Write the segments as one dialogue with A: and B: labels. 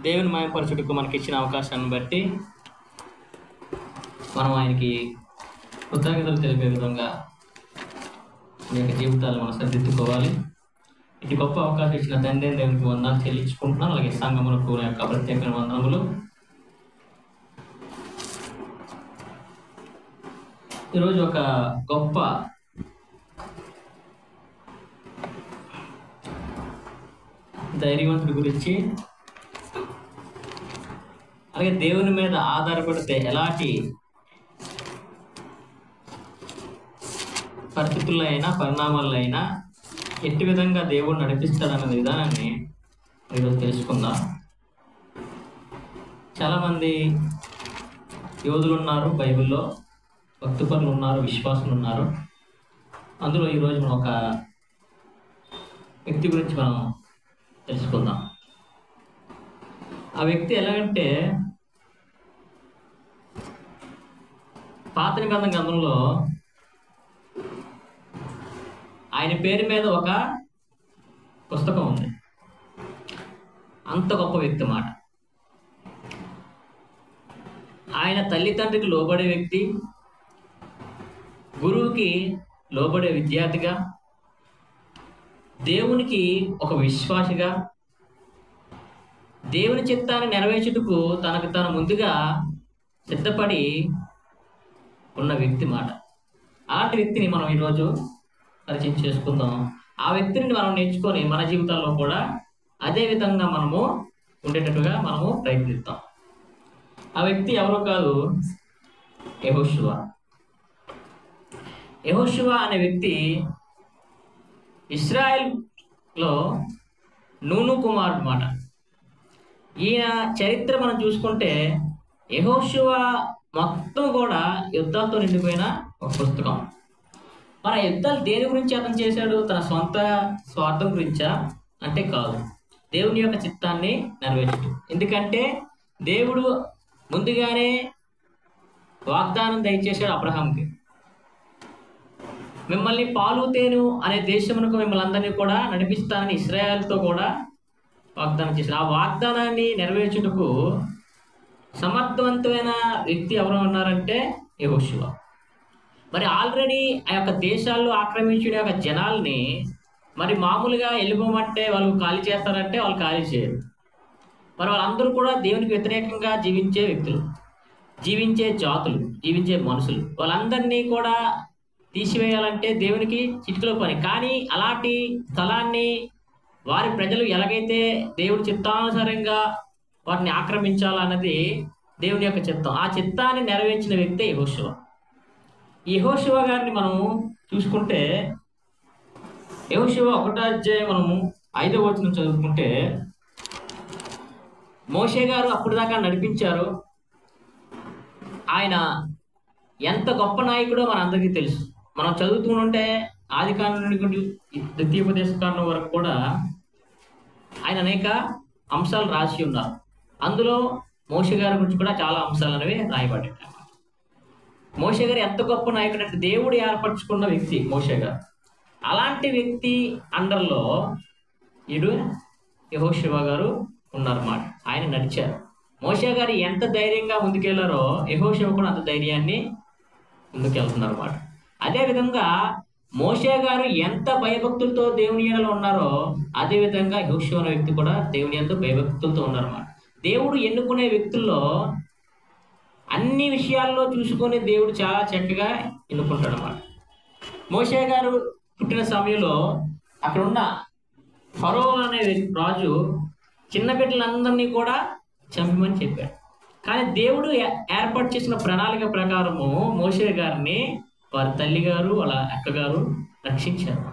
A: దేవుని మహిమపరచుటకు మనకి ఇచ్చిన అవకాశాన్ని బట్టి మనం ఆయనకి కృతజ్ఞతలు తెలిపే విధంగా మీ యొక్క జీవితాలు మనం సరిదిద్దుకోవాలి. ఇటు గొప్ప అవకాశం ఇచ్చిన తండ్రి దేవునికి వందనాలు చెల్లించుకుంటున్నాను. అలాగే సంఘములకు నా యొక్క ప్రత్యేక వందనములు. ఈరోజు ఒక గొప్ప ధైర్యవంతుడి గురించి, అలాగే దేవుని మీద ఆధారపడితే ఎలాంటి పరిస్థితుల్లో అయినా పరిణామాల్లో అయినా ఎట్టి విధంగా దేవుడు నడిపిస్తాడన్న విధానాన్ని ఈరోజు తెలుసుకుందాం. చాలామంది యోధులు ఉన్నారు, బైబిల్లో భక్తిపరులు ఉన్నారు, విశ్వాసులు ఉన్నారు. అందులో ఈరోజు మనం ఒక వ్యక్తి గురించి మనం తెలుసుకుందాం. ఆ వ్యక్తి ఎలాగంటే పాత నిబంధన గ్రంథంలో ఆయన పేరు మీద ఒక పుస్తకం ఉంది. అంత గొప్ప వ్యక్తి మాట. ఆయన తల్లిదండ్రికి లోబడే వ్యక్తి, గురువుకి లోబడే విద్యార్థిగా, దేవునికి ఒక విశ్వాసిగా, దేవుని చిత్తాన్ని నెరవేర్చుటకు తనకు తాను ముందుగా సిద్ధపడి ఉన్న వ్యక్తి మాట. అలాంటి వ్యక్తిని మనం ఈరోజు పరిచయం చేసుకుందాం. ఆ వ్యక్తిని మనం నేర్చుకొని మన జీవితాల్లో కూడా అదే విధంగా మనము ఉండేటట్టుగా మనము ప్రయత్నిస్తాం. ఆ వ్యక్తి ఎవరో కాదు, యెహోషువ. యెహోషువ అనే వ్యక్తి ఇశ్రాయేల్లో నూను కుమారుడు మాట. ఈయన చరిత్ర మనం చూసుకుంటే యెహోషువ మొత్తం కూడా యుద్ధాలతో నిండిపోయిన ఒక పుస్తకం. మన యుద్ధాలు దేని గురించి అతను చేశాడు? తన సొంత స్వార్థం గురించా అంటే కాదు, దేవుని యొక్క చిత్తాన్ని నెరవేర్చడం. ఎందుకంటే దేవుడు ముందుగానే వాగ్దానం దయచేశాడు అబ్రహాంకి. మిమ్మల్ని పాలు తేను అనే దేశమునకు మిమ్మల్ని అందరినీ కూడా నడిపిస్తానని ఇశ్రాయేలుతో కూడా వాగ్దానం చేశాడు. ఆ వాగ్దానాన్ని నెరవేర్చుటకు సమర్థవంతమైన వ్యక్తి ఎవరు ఉన్నారంటే యెహోషువ. మరి ఆల్రెడీ ఆ యొక్క దేశాల్లో ఆక్రమించిన యొక్క జనాల్ని మరి మామూలుగా వెళ్ళిపోమంటే వాళ్ళు ఖాళీ చేస్తారంటే వాళ్ళు ఖాళీ చేయరు. మరి వాళ్ళందరూ కూడా దేవునికి వ్యతిరేకంగా జీవించే వ్యక్తులు, జీవించే జాతులు, జీవించే మనుషులు. వాళ్ళందరినీ కూడా తీసివేయాలంటే దేవునికి చిటికలో పని. కానీ అలాంటి స్థలాన్ని వారి ప్రజలు ఎలాగైతే దేవుడి చిత్తానుసారంగా వాటిని ఆక్రమించాలన్నది దేవుని యొక్క చిత్తం. ఆ చిత్తాన్ని నెరవేర్చిన వ్యక్తే యెహోషువ. యెహోషువ గారిని మనము చూసుకుంటే యెహోషువ 1వ అధ్యాయం మనము 5వ వచనం చదువుకుంటే, మోషే గారు అప్పుడు దాకా నడిపించారు. ఆయన ఎంత గొప్ప నాయకుడో మనందరికీ తెలుసు. మనం చదువుతుంటే ఆదికాండం నుండి ద్వితీయోపదేశకాండం వరకు కూడా ఆయన అనేక అంశాలు రాసి ఉన్నారు. అందులో మోషే గారి గురించి కూడా చాలా అంశాలు అనేవి రాయబడ్డాయి. మోషే గారు ఎంత గొప్ప నాయకుడు అంటే దేవుడు ఏర్పరచుకున్న వ్యక్తి మోషే గారు. అలాంటి వ్యక్తి అండర్లో ఇడు యెహోషువ గారు ఉన్నారన్నమాట. ఆయన నడిచారు. మోషే గారు ఎంత ధైర్యంగా ముందుకెళ్లారో యెహోషువ కూడా అంత ధైర్యాన్ని ముందుకెళ్తున్నారు అన్నమాట. అదేవిధంగా మోషే గారు ఎంత భయభక్తులతో దేవుని యందు ఉన్నారో అదేవిధంగా యెహోషువ అనే వ్యక్తి కూడా దేవుని యందు భయభక్తులతో ఉన్నారన్నమాట. దేవుడు ఎన్నుకునే వ్యక్తుల్లో అన్ని విషయాల్లో చూసుకొని దేవుడు చాలా చక్కగా ఎన్నుకుంటాడు అన్నమాట. మోషే గారు పుట్టిన సమయంలో అక్కడున్న ఫరో అనే రాజు చిన్న బిడ్డలందరినీ కూడా చంపమని చెప్పాడు. కానీ దేవుడు ఏర్పాటు చేసిన ప్రణాళిక ప్రకారము మోషే గారిని వారి తల్లి గారు వాళ్ళ అక్కగారు రక్షించారు.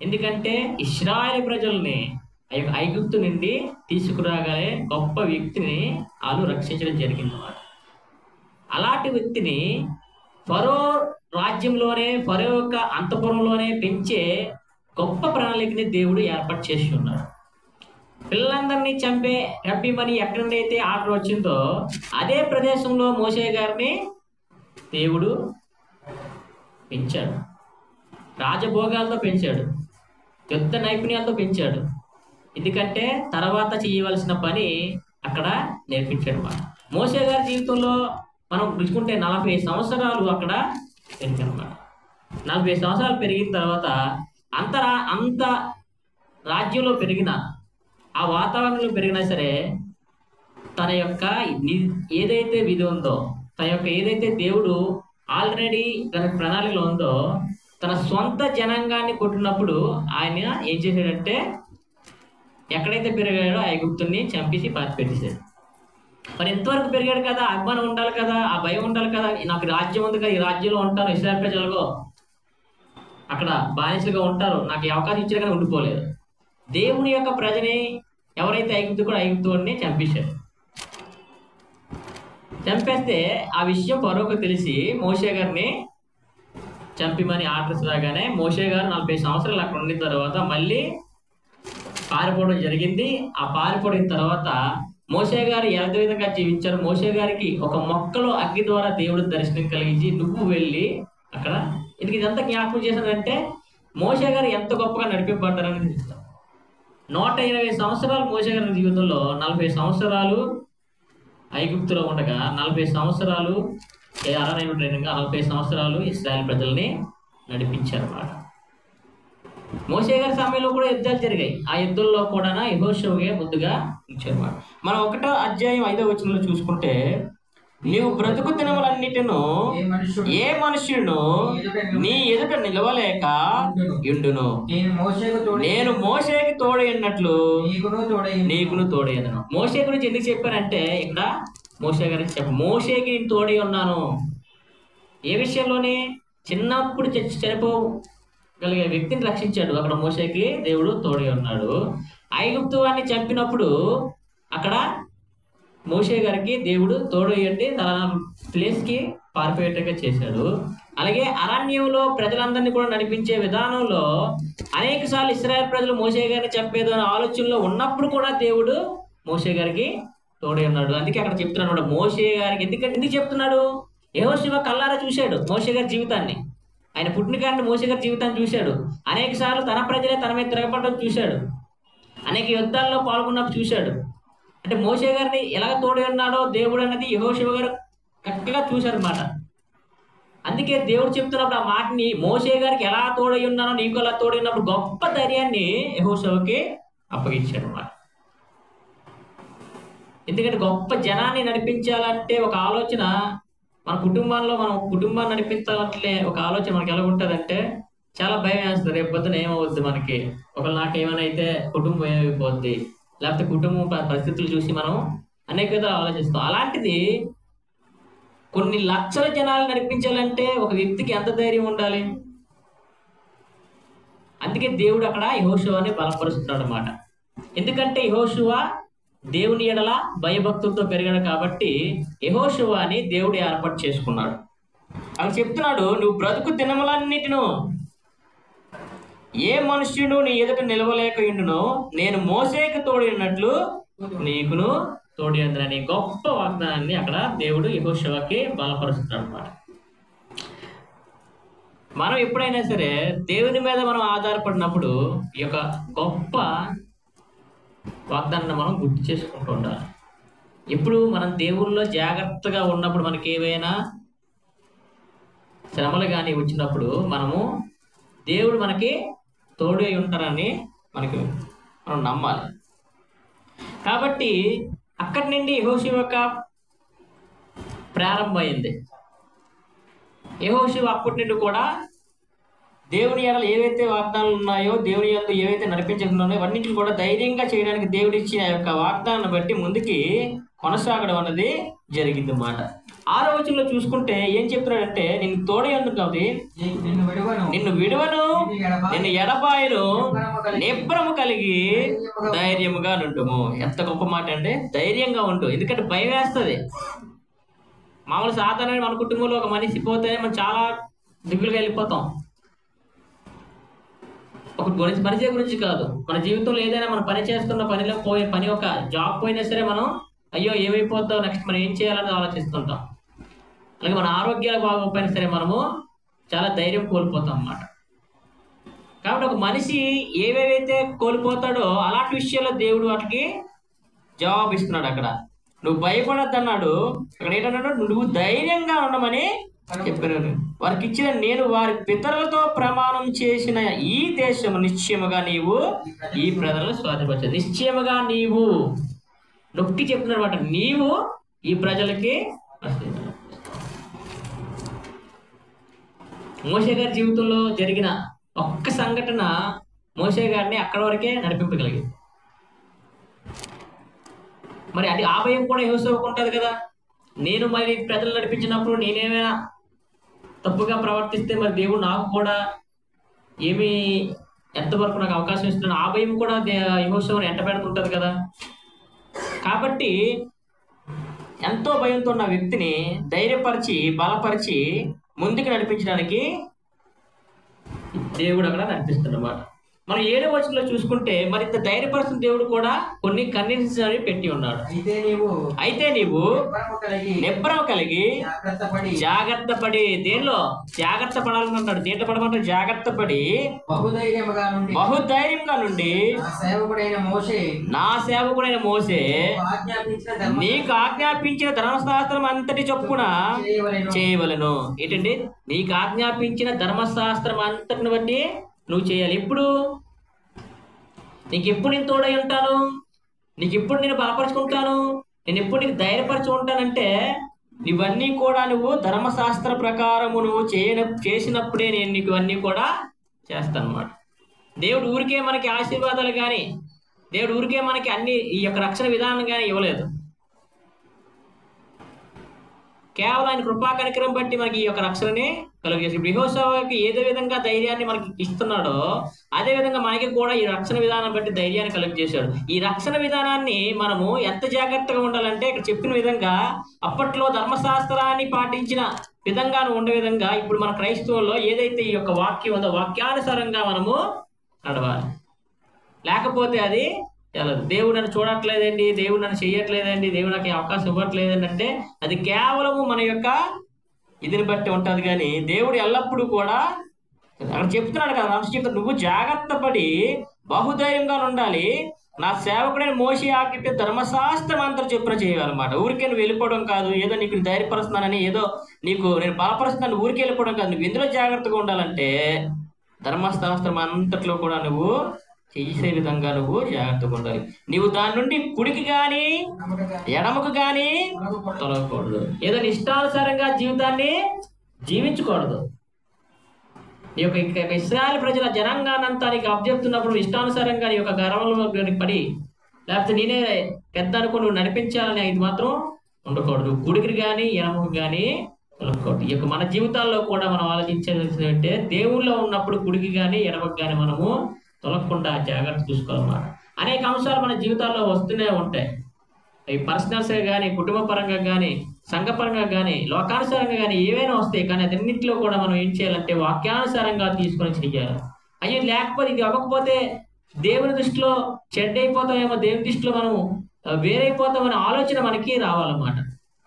A: ఎందుకంటే ఇశ్రాయేలు ప్రజల్ని ఆ యొక్క ఐగుప్తు నుండి తీసుకురాగలే గొప్ప వ్యక్తిని వాళ్ళు రక్షించడం జరిగింది అన్నమాట. అలాంటి వ్యక్తిని ఫరో రాజ్యంలోనే, ఫరో యొక్క అంతఃపురంలోనే పెంచే గొప్ప ప్రణాళికని దేవుడు ఏర్పాటు చేసి ఉన్నాడు. పిల్లలందరినీ చంపమని ఎక్కడి నుండి అయితే ఆర్డర్ వచ్చిందో అదే ప్రదేశంలో మోషే గారిని దేవుడు పెంచాడు. రాజభోగాలతో పెంచాడు, యుద్ధ నైపుణ్యాలతో పెంచాడు. ఎందుకంటే తర్వాత చేయవలసిన పని అక్కడ నేర్పించాడు అన్నమాట. మోషే గారి జీవితంలో మనం చూసుకుంటే 40 సంవత్సరాలు అక్కడ పెరిగానమాట. 40 సంవత్సరాలు పెరిగిన తర్వాత అంత రాజ్యంలో పెరిగిన, ఆ వాతావరణంలో పెరిగినా సరే తన యొక్క ఏదైతే విధి ఉందో, తన యొక్క ఏదైతే దేవుడు ఆల్రెడీ తన ప్రణాళికలో ఉందో, తన సొంత జనాంగాన్ని కొట్టినప్పుడు ఆయన ఏం చేశాడంటే ఎక్కడైతే పెరిగాడో ఆ ఐగుప్తుని చంపేసి పెట్టేశాడు. మరి ఎంతవరకు పెరిగాడు కదా, అభిమానం ఉండాలి కదా, ఆ భయం ఉండాలి కదా, నాకు రాజ్యం ఉంది కదా, ఈ రాజ్యంలో ఉంటాను, ఇశ్రాయేలు ప్రజలుగో అక్కడ బానిసలుగా ఉంటారు, నాకు ఈ అవకాశం ఇచ్చారు కానీ ఉండిపోలేదు. దేవుని యొక్క ప్రజని ఎవరైతే ఐగుప్తుని చంపేశాడు. చంపేస్తే ఆ విషయం ఫరోకు తెలిసి మోషే గారిని చంపిమని ఆర్డర్స్ రాగానే మోషే గారు 40 సంవత్సరాలు అక్కడ ఉండిన తర్వాత మళ్ళీ పారిపోవడం జరిగింది. ఆ పారిపోయిన తర్వాత మోషే గారు ఏ విధంగా జీవించారు, మోషే గారికి ఒక మొక్కలో అగ్ని ద్వారా దేవుడు దర్శనం కలిగించి నువ్వు వెళ్ళి అక్కడ ఇదంతా జ్ఞాపకం చేశాడంటే మోషే గారు ఎంత గొప్పగా నడిపింపబడ్డారని చూస్తాం. 120 సంవత్సరాలు మోషే గారి జీవితంలో 40 సంవత్సరాలు ఐగుప్తులో ఉండగా 40 సంవత్సరాలు అరణ్య ట్రైనింగ్, 40 సంవత్సరాలు ఇశ్రాయేలు ప్రజల్ని నడిపించారు అన్నమాట. మోషే గారి సమయంలో కూడా యుద్ధాలు జరిగాయి. ఆ యుద్ధంలో కూడా యెహోషువే ముందుగా ఇచ్చారు. మనం 1వ అధ్యాయం 5వ వచనంలో చూసుకుంటే, నీవు బ్రతుకు దినములన్నిటిను ఏ మనుష్యుడు నీ ఎదుట నిలవలేక యుండును, నేను మోషేకి తోడై ఉన్నట్లు నీకును తోడై ఉన్నాను. మోషే గురించి ఎందుకు చెప్పారంటే ఇక్కడ మోషే గారికి మోషేకి నేను తోడై ఉన్నాను. ఏ విషయంలోనే చిన్నప్పుడు చనిపోగలిగే వ్యక్తిని రక్షించాడు, అక్కడ మోషేకి దేవుడు తోడై ఉన్నాడు. ఐగుప్తు వారిని చంపినప్పుడు అక్కడ మోషే గారికి దేవుడు తోడయ్యండి తన ప్లేస్కి పారిపోయేట్టుగా చేశాడు. అలాగే అరణ్యంలో ప్రజలందరినీ కూడా నడిపించే విధానంలో అనేక సార్లు ఇశ్రాయేలు ప్రజలు మోషే గారిని చంపేదో అనే ఆలోచనలో ఉన్నప్పుడు కూడా దేవుడు మోషే గారికి తోడై ఉన్నాడు. అందుకే అక్కడ చెప్తున్నాడు మోషే గారికి. ఎందుకు చెప్తున్నాడు? యెహోషువ కల్లారా చూశాడు మోషే గారి జీవితాన్ని. ఆయన పుట్టిన కారణం మోషే గారి జీవితాన్ని చూశాడు. అనేక సార్లు తన ప్రజలే తన మీద తిరగబడడం చూశాడు. అనేక యుద్ధాల్లో పాల్గొన్నప్పుడు చూశాడు. అంటే మోషే గారిని ఎలా తోడై ఉన్నాడో దేవుడు అన్నది యెహోషువ గారు చక్కగా చూశారన్నమాట. అందుకే దేవుడు చెప్తున్నప్పుడు ఆ మాటని మోషే గారికి ఎలా తోడై ఉన్నానో నీకు అలా తోడై ఉన్నప్పుడు గొప్ప ధైర్యాన్ని యెహోషువకి అప్పగించాడు అన్నమాట. ఎందుకంటే గొప్ప జనాన్ని నడిపించాలంటే ఒక ఆలోచన, మన కుటుంబాన్ని నడిపించాలంటే ఒక ఆలోచన మనకి ఎలా ఉంటుందంటే చాలా భయం వేస్తుంది. రేపు పొద్దున ఏమవుద్ది, మనకి ఒకవేళ నాకేమైనా అయితే కుటుంబం ఏమైపోద్ది, లేకపోతే కుటుంబం పరిస్థితులు చూసి మనం అనేక విధాలు ఆలోచిస్తాం. అలాంటిది కొన్ని లక్షల జనాలు నడిపించాలంటే ఒక వ్యక్తికి ఎంత ధైర్యం ఉండాలి. అందుకే దేవుడు అక్కడ యెహోషువని బలపరుస్తున్నాడు అన్నమాట. ఎందుకంటే యెహోషువ దేవుని ఎడల భయభక్తులతో పెరిగాడు కాబట్టి యెహోషువని దేవుడు ఏర్పాటు చేసుకున్నాడు. అక్కడ చెప్తున్నాడు, నువ్వు బ్రతుకు దినములన్నిటిను ఏ మనుష్యుడు నీ ఎదుట నిలవలేక ఉండునో నేను మోషేకి తోడై ఉన్నట్లు నీకును తోడై ఉందని గొప్ప వాగ్దానాన్ని అక్కడ దేవుడు యెహోషువకి బలపరుస్తున్నాడు అన్నమాట. మనం ఎప్పుడైనా సరే దేవుని మీద మనం ఆధారపడినప్పుడు ఈ యొక్క గొప్ప వాగ్దానాన్ని మనం గుర్తు చేసుకుంటూ ఉండాలి. ఇప్పుడు మనం దేవుళ్ళలో జాగ్రత్తగా ఉన్నప్పుడు మనకి ఏవైనా శ్రమలు కానీ వచ్చినప్పుడు మనము దేవుడు మనకి తోడై ఉంటారని మనం నమ్మాలి. కాబట్టి అక్కడి నుండి యెహోషువ యొక్క ప్రారంభమైంది. యెహోషువ అప్పటి నుండి కూడా దేవుని ఎడల ఏవైతే వాగ్దానాలు ఉన్నాయో, దేవుని యందు ఏవైతే నడిపించుకున్నాయో అవన్నింటిని కూడా ధైర్యంగా చేయడానికి దేవుడు ఇచ్చిన యొక్క వాగ్దానాన్ని బట్టి ముందుకి కొనసాగడం అన్నది జరిగింది అన్నమాట. 6వ వచనంలో చూసుకుంటే ఏం చెప్తున్నాడంటే, నిన్ను తోడై ఉన్నాను కాబట్టి నిన్ను విడువను, నిన్ను ఎడబాయను, నిబ్బరము కలిగి ధైర్యముగా నుండుము. ఎంత గొప్ప మాట అంటే ధైర్యంగా ఉండు. ఎందుకంటే భయం వేస్తుంది. మామూలు సాధారణ మన కుటుంబంలో ఒక మనిషి పోతే మనం చాలా దిగులుగా వెళ్ళిపోతాం. ఒక మనిషి గురించి కాదు, మన జీవితంలో ఏదైనా మనం పని చేస్తున్న పనిలో పని ఒక జాబ్ పోయినా సరే మనం అయ్యో ఏమైపోతావు, నెక్స్ట్ మనం ఏం చేయాలని ఆలోచిస్తుంటాం. అలాగే మన ఆరోగ్యాలు బాగోకపోయినా సరే మనము చాలా ధైర్యం కోల్పోతాం అన్నమాట. కాబట్టి ఒక మనిషి ఏవేవైతే కోల్పోతాడో అలాంటి విషయాల్లో దేవుడు వాటికి జవాబు ఇస్తున్నాడు. అక్కడ నువ్వు భయపడద్దు అన్నాడు. అక్కడ ఏంటన్నాడు, నువ్వు ధైర్యంగా ఉండమని చెప్పాను. వారికి ఇచ్చిన నేను వారి పితరులతో ప్రమాణం చేసిన ఈ దేశము నిశ్చయముగా నీవు ఈ ప్రజలను స్వాధీనపరచదు. నిశ్చయముగా నీవు నొక్కి చెప్తున్నమాట, నీవు ఈ ప్రజలకి. మోషే గారి జీవితంలో జరిగిన ఒక్క సంఘటన మోషే గారిని అక్కడి వరకే నడిపింపగలిగింది. మరి అది ఆ భయం కూడా యెహోషువకు ఉంటుంది కదా. నేను మరి ప్రజలు నడిపించినప్పుడు నేనేమైనా తప్పుగా ప్రవర్తిస్తే మరి దేవుడు నాకు కూడా ఏమి ఎంతవరకు నాకు అవకాశం ఇస్తున్నాడు, ఆ భయం కూడా యెహోషువను ఎంట పెడుతుంటది కదా. కాబట్టి ఎంతో భయంతో ఉన్న వ్యక్తిని ధైర్యపరిచి బలపరిచి ముందుకు నడిపించడానికి దేవుడు అక్కడ నడిపిస్తాడు అన్నమాట. మనం 7వ వచనంలో చూసుకుంటే మరింత ధైర్యపరుస్తున్న దేవుడు కూడా కొన్ని కండిషన్స్ అని పెట్టి ఉన్నాడు. అయితే నీవు నిబ్బరం కలిగి జాగ్రత్త పడి, దేనిలో జాగ్రత్త పడాలని అంటాడు. దేంట్లో పడమంటాడు? జాగ్రత్త పడి బహుధైర్యంగా నుండి నా సేవకుడైన మోసే నీకు ఆజ్ఞాపించిన ధర్మశాస్త్రం అంతటి చొప్పున చేయవలెను. ఏంటండి? నీకు ఆజ్ఞాపించిన ధర్మశాస్త్రం అంతటిని బట్టి నువ్వు చేయాలి. ఎప్పుడు? నీకు ఎప్పుడు నేను తోడై ఉంటాను, నీకు ఎప్పుడు నేను బలపరుచుకుంటాను, నేను ఎప్పుడు నీకు ధైర్యపరచు ఉంటానంటే ఇవన్నీ కూడా నువ్వు ధర్మశాస్త్ర ప్రకారము నువ్వు చేసినప్పుడే నేను నీకు ఇవన్నీ కూడా చేస్తాను అన్నమాట. దేవుడు ఊరికే మనకి ఆశీర్వాదాలు కానీ, దేవుడు ఊరికే మనకి అన్ని ఈ యొక్క రక్షణ విధానం కానీ ఇవ్వలేదు. కేవలం ఆయన కృపా కనికరం బట్టి మనకి ఈ యొక్క రక్షణని కలుగజేసి, ఇప్పుడు యెహోషువకి ఏదే విధంగా ధైర్యాన్ని మనకి ఇస్తున్నాడో అదే విధంగా మనకి కూడా ఈ రక్షణ విధానం బట్టి ధైర్యాన్ని కలుగజేశాడు. ఈ రక్షణ విధానాన్ని మనము ఎంత జాగ్రత్తగా ఉండాలంటే ఇక్కడ చెప్పిన విధంగా అప్పట్లో ధర్మశాస్త్రాన్ని పాటించిన విధంగా ఉండే విధంగా ఇప్పుడు మన క్రైస్తవుల్లో ఏదైతే ఈ యొక్క వాక్యం ఉందో వాక్యానుసారంగా మనము నడవాలి. లేకపోతే అది దేవుడు నన్ను చూడట్లేదండి, దేవుడు నన్ను చేయట్లేదండి, దేవుడు నాకు అవకాశం ఇవ్వట్లేదండి అంటే అది కేవలము మన యొక్క ఇదిని బట్టి ఉంటుంది. కానీ దేవుడు ఎల్లప్పుడూ కూడా అక్కడ చెప్తున్నాడు కదా, చెప్తాడు నువ్వు జాగ్రత్త పడి బహుధైర్యంగా ఉండాలి. నా సేవకుడైన మోషే ఆజ్ఞాపించిన ధర్మశాస్త్రం అంతా చెప్పిన చేయాలన్నమాట. ఊరికే నువ్వు వెళ్ళిపోవడం కాదు, ఏదో నీకు ధైర్యపరుస్తున్నానని ఏదో నీకు నేను బలపరుస్తున్నాను ఊరికి వెళ్ళిపోవడం కాదు. నువ్వు ఎందులో జాగ్రత్తగా ఉండాలంటే ధర్మశాస్త్రం అంతట్లో కూడా నువ్వు చేసే విధంగా నువ్వు జాగ్రత్తగా ఉండాలి. నువ్వు దాని నుండి కుడికి కానీ ఎడమకు కానీ తొలగకూడదు. ఏదో ఇష్టానుసారంగా జీవితాన్ని జీవించకూడదు. నీ యొక్క ఇశ్రాయేలు ప్రజల జనాంగానంతా నీకు అప్పచెప్తున్నప్పుడు ఇష్టానుసారంగా నీ యొక్క గర్వంలో పడి లేకపోతే నేనే పెద్ద అనుకుని నువ్వు నడిపించాలని ఇది మాత్రం ఉండకూడదు. కుడికి కానీ ఎడమకు కానీ తొలగకూడదు. ఈ యొక్క మన జీవితాల్లో కూడా మనం ఆలోచించేది అంటే దేవుళ్ళో ఉన్నప్పుడు కుడికి కానీ ఎడమకు కానీ మనము తొలగకుండా జాగ్రత్త చూసుకోవాలన్నమాట. అనేక అంశాలు మన జీవితాల్లో వస్తూనే ఉంటాయి. అవి పర్సనల్స్గా కానీ, కుటుంబ పరంగా కానీ, సంఘపరంగా కానీ, లోకానుసారంగా కానీ ఏవైనా వస్తాయి. కానీ అన్నింటిలో కూడా మనం ఏం చేయాలంటే వాక్యానుసారంగా తీసుకొని చెయ్యాలి. అయ్యో లేకపోతే ఇది అవ్వకపోతే దేవుని దృష్టిలో చెడ్డైపోతామేమో, దేవుని దృష్టిలో మనం వేరైపోతామనే ఆలోచన మనకి రావాలన్నమాట.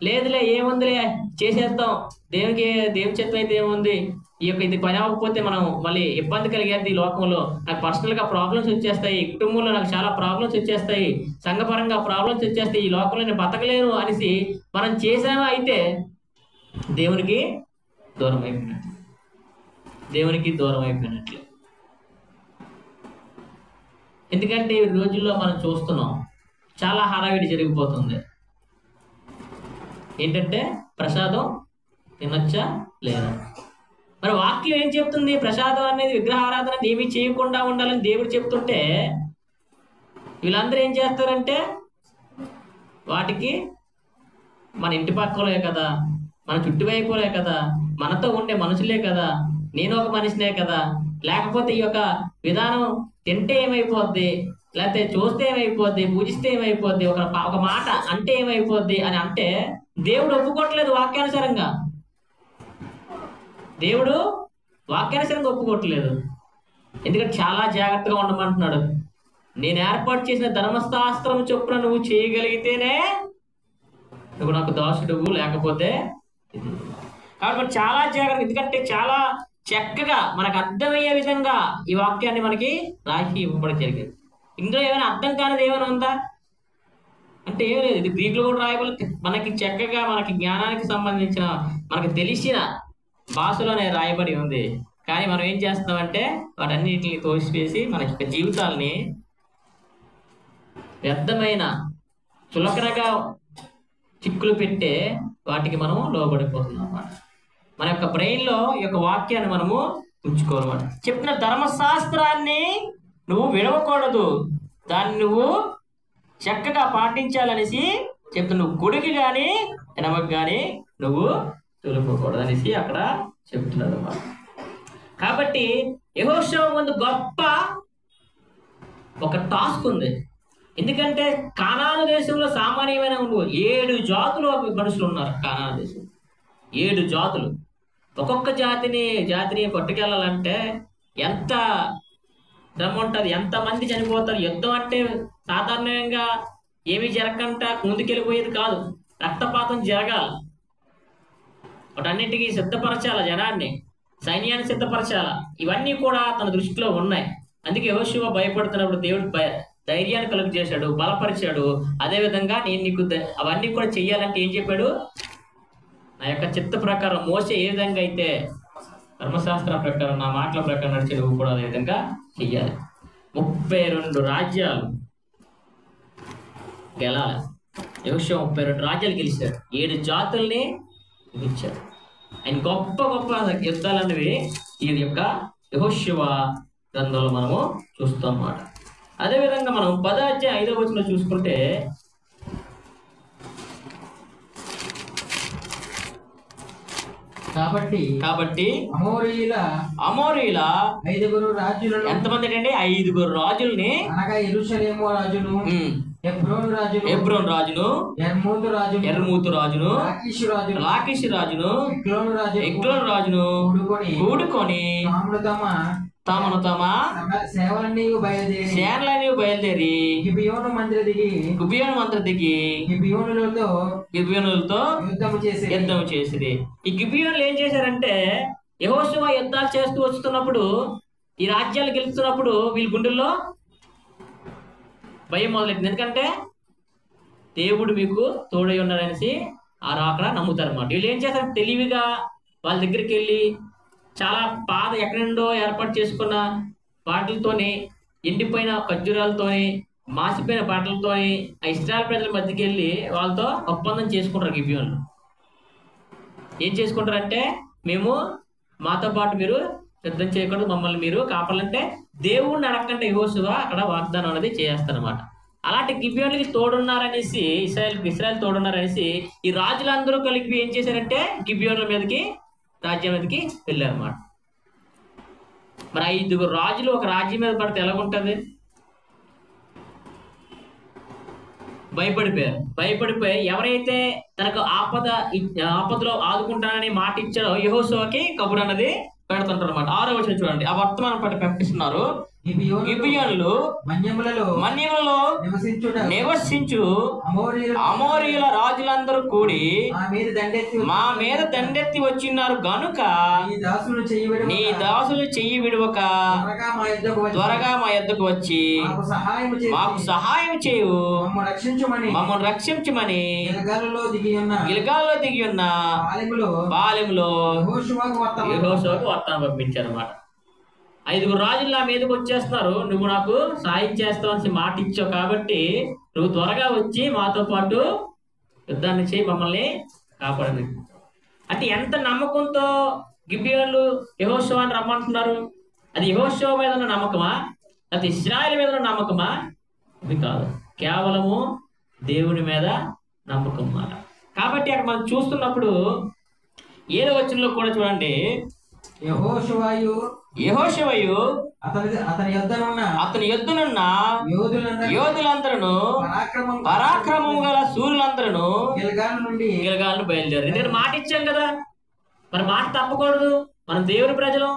A: లేదులే ఏముందిలే చేసేద్దాం, దేవుని చిత్తం అయితే ఏముంది, ఈ యొక్క ఇది పని అవ్వకపోతే మనం మళ్ళీ ఇబ్బంది కలిగేది. ఈ లోకంలో నాకు పర్సనల్గా ప్రాబ్లమ్స్ వచ్చేస్తాయి, కుటుంబంలో నాకు చాలా ప్రాబ్లమ్స్ వచ్చేస్తాయి, సంఘపరంగా ప్రాబ్లమ్స్ వచ్చేస్తాయి, ఈ లోకంలో నేను బతకలేను అనేసి మనం చేసామా అయితే దేవునికి దూరం అయిపోయినట్లు, దేవునికి దూరం అయిపోయినట్లే. ఎందుకంటే ఈ రోజుల్లో మనం చూస్తున్నాం చాలా హడావిడి జరిగిపోతుంది. ఏంటంటే ప్రసాదం తినొచ్చా లేదా? మరి వాక్యం ఏం చెప్తుంది? ప్రసాదం అనేది విగ్రహారాధన ఏమీ చేయకుండా ఉండాలని దేవుడు చెప్తుంటే వీళ్ళందరూ ఏం చేస్తారంటే వాటికి మన ఇంటి పక్కలే కదా, మన చుట్టువైపులే కదా, మనతో ఉండే మనుషులే కదా, నేను ఒక మనిషినే కదా, లేకపోతే ఈ యొక్క విధానం తింటే ఏమైపోద్ది, లేకపోతే చూస్తే ఏమైపోద్ది, పూజిస్తే ఏమైపోద్ది, ఒక మాట అంటే ఏమైపోద్ది అని అంటే దేవుడు ఒప్పుకోవట్లేదు. వాక్యానుసారంగా దేవుడు వాక్యానుసారంగా ఒప్పుకోవట్లేదు. ఎందుకంటే చాలా జాగ్రత్తగా ఉండమంటున్నాడు. నేను ఏర్పాటు చేసిన ధర్మశాస్త్రం చొప్పున నువ్వు చేయగలిగితేనే నువ్వు నాకు దాసుడు, లేకపోతే కాబట్టి చాలా జాగ్రత్త. ఎందుకంటే చాలా చక్కగా మనకు అర్థమయ్యే విధంగా ఈ వాక్యాన్ని మనకి రాసి ఇవ్వబడి జరిగింది. ఇందులో ఏమైనా అర్థం కానిది ఏమైనా ఉందా? అంటే ఏం లేదు, ఇది గ్రీకులో కూడా రాయబడి మనకి చక్కగా మనకి జ్ఞానానికి సంబంధించిన మనకి తెలిసిన భాషలోనే రాయబడి ఉంది. కానీ మనం ఏం చేస్తామంటే వాటన్నిటిని తోసివేసి మన యొక్క జీవితాలని వ్యర్థమైన చులకనగా చిక్కులు పెట్టే వాటికి మనం లోబడిపోతున్నాం అన్నమాట. మన యొక్క బ్రెయిన్లో ఈ యొక్క వాక్యాన్ని మనము ఉంచుకోవాలన్నమాట. చెప్పిన ధర్మశాస్త్రాన్ని నువ్వు విడవకూడదు, దాన్ని నువ్వు చక్కగా పాటించాలనేసి చెప్తున్నా. నువ్వు గుడికి కానీ ఎనమకు కానీ నువ్వు తొలుకోకూడదు అనేసి అక్కడ చెప్తున్నాడు అన్నమాట. కాబట్టి యెహోషువ ముందు గొప్ప ఒక టాస్క్ ఉంది. ఎందుకంటే కానాను దేశంలో సామాన్యమైన 7 జాతులు మనుషులు ఉన్నారు. కానాను దేశం 7 జాతులు. ఒక్కొక్క జాతిని పట్టుకెళ్ళాలంటే ఎంత శ్రమ ఉంటుంది, ఎంతమంది చనిపోతారు. యుద్ధం అంటే సాధారణంగా ఏమీ జరగకుండా ముందుకెళ్ళిపోయేది కాదు, రక్తపాతం జరగాలి. వాటన్నిటికీ సిద్ధపరచాల, జనాన్ని సైన్యాన్ని సిద్ధపరచాల. ఇవన్నీ కూడా తన దృష్టిలో ఉన్నాయి. అందుకే యెహోషువ భయపడుతున్నప్పుడు దేవుడు ధైర్యాన్ని కలుగు చేశాడు, బలపరిచాడు. అదేవిధంగా నేను నీకు అవన్నీ కూడా చెయ్యాలంటే ఏం చెప్పాడు? నా యొక్క చిత్త ప్రకారం మోసే ఏ విధంగా అయితే ధర్మశాస్త్రం ప్రకారం నా మాటల ప్రకారం నడిచే నువ్వు కూడా అదే విధంగా చెయ్యాలి. 32 రాజ్యాలు గెలాలి. యెహోషువ 32 రాజ్యాలు గెలిచాడు, 7 జాతుల్ని గెలిచాడు. ఆయన గొప్ప గొప్ప యుద్ధాలు అనేవి ఈ యొక్క యెహోషువ గ్రంథంలో మనము చూస్తాం అన్నమాట. అదేవిధంగా మనం 10వ అధ్యాయం 5వ వచనంలో చూసుకుంటే, కాబట్టి అమోరీల
B: 5 రాజులను,
A: ఎంతమంది అండి? 5 రాజుల్ని,
B: అనగా యెరూషలేము రాజును,
A: హెబ్రోను రాజును, యర్మూతు రాజును, లాకీషు రాజును, ఎగ్లోను రాజును కూడుకొని తమను తమ సేనలన్నీ బయలుదేరి గిబియోను మంత్రి దిగి గిబియోనులతో యుద్ధము చేసిరి. ఈ గిబియోనులు ఏం చేశారంటే, యెహోషువ యుద్ధాలు చేస్తూ వస్తున్నప్పుడు, ఈ రాజ్యాలు గెలుస్తున్నప్పుడు వీళ్ళ గుండెల్లో భయం మొదలెట్టింది. ఎందుకంటే దేవుడు మీకు తోడై ఉన్నారనేసి అక్కడ నమ్ముతారు అన్నమాట. వీళ్ళు ఏం చేస్తారు? తెలివిగా వాళ్ళ దగ్గరికి వెళ్ళి చాలా పాత ఎక్కడి నుండో ఏర్పాటు చేసుకున్న వాటితోని, ఎండిపోయిన ఖర్జూరాలతోని, మాసిపోయిన బట్టలతోని ఆ ఇశ్రాయేలు ప్రజల మధ్యకి వెళ్ళి వాళ్ళతో ఒప్పందం చేసుకుంటారు. గిబియోనులు ఏం చేసుకుంటారంటే, మేము మాతో పాటు మీరు యుద్ధం చేయకూడదు, మమ్మల్ని మీరు కాపాలంటే దేవుణ్ణి అడగకంటే యెహోషువ అక్కడ వాగ్దానం అనేది చేస్తారనమాట. అలాంటి గిబియోనులకి తోడున్నారనేసి, ఇశ్రాయేల్ తోడున్నారనేసి ఈ రాజులందరూ కలిపి ఏం చేశారంటే గిబియోనుల మీదకి, రాజ్యం మీదకి వెళ్ళారన్నమాట. మరి 5 రాజులు ఒక రాజ్యం మీద పడితే ఎలాగుంటుంది? భయపడిపోయి ఎవరైతే తనకు ఆపదలో ఆదుకుంటానని మాట ఇచ్చాడో యెహోషువకి కబురు అన్నది పెడుతుంటారు అన్నమాట. 6వ వచనం చూడండి, ఆ వర్తమానం పట్టి ప్రకటిస్తున్నారు. గిబియోనులు మన్యములలో నివసించు అమోరీయుల రాజులందరూ కూడి మా మీద దండెత్తి వచ్చిన్నారు గనుక నీ దాసులు చెయ్యి విడవక త్వరగా మా యొద్దకు వచ్చి మాకు సహాయం చేయు, మమ్మల్ని రక్షించమని గిల్గాలులో దిగి ఉన్న బాలెములో యెహోషువకు వర్తమానం పంపించారు అన్నమాట. 5 రాజులు నా మీదకి వచ్చేస్తున్నారు, నువ్వు నాకు సాయం చేస్తావని మాట ఇచ్చావు కాబట్టి నువ్వు త్వరగా వచ్చి మాతో పాటు యుద్ధాన్ని చేయి, మమ్మల్ని కాపాడని. అంటే ఎంత నమ్మకంతో గిబియోనులు యెహోషువని రమ్మంటున్నారు? అది యెహోషువ మీద ఉన్న నమ్మకమా, అది ఇశ్రాయేలు మీద ఉన్న నమ్మకమా? అది కాదు, కేవలము దేవుని మీద నమ్మకం అన్నమాట. కాబట్టి అక్కడ మనం చూస్తున్నప్పుడు 7వ వచనంలో కూడా చూడండి, యెహోషువయు అతని యొద్దనున్న యోధులందరూ పరాక్రమము గల శూరులందరూ గిల్గాలును బయలుదేరారు. నేను మాట ఇచ్చాం కదా, మరి మాట తప్పకూడదు, మనం దేవుని ప్రజలు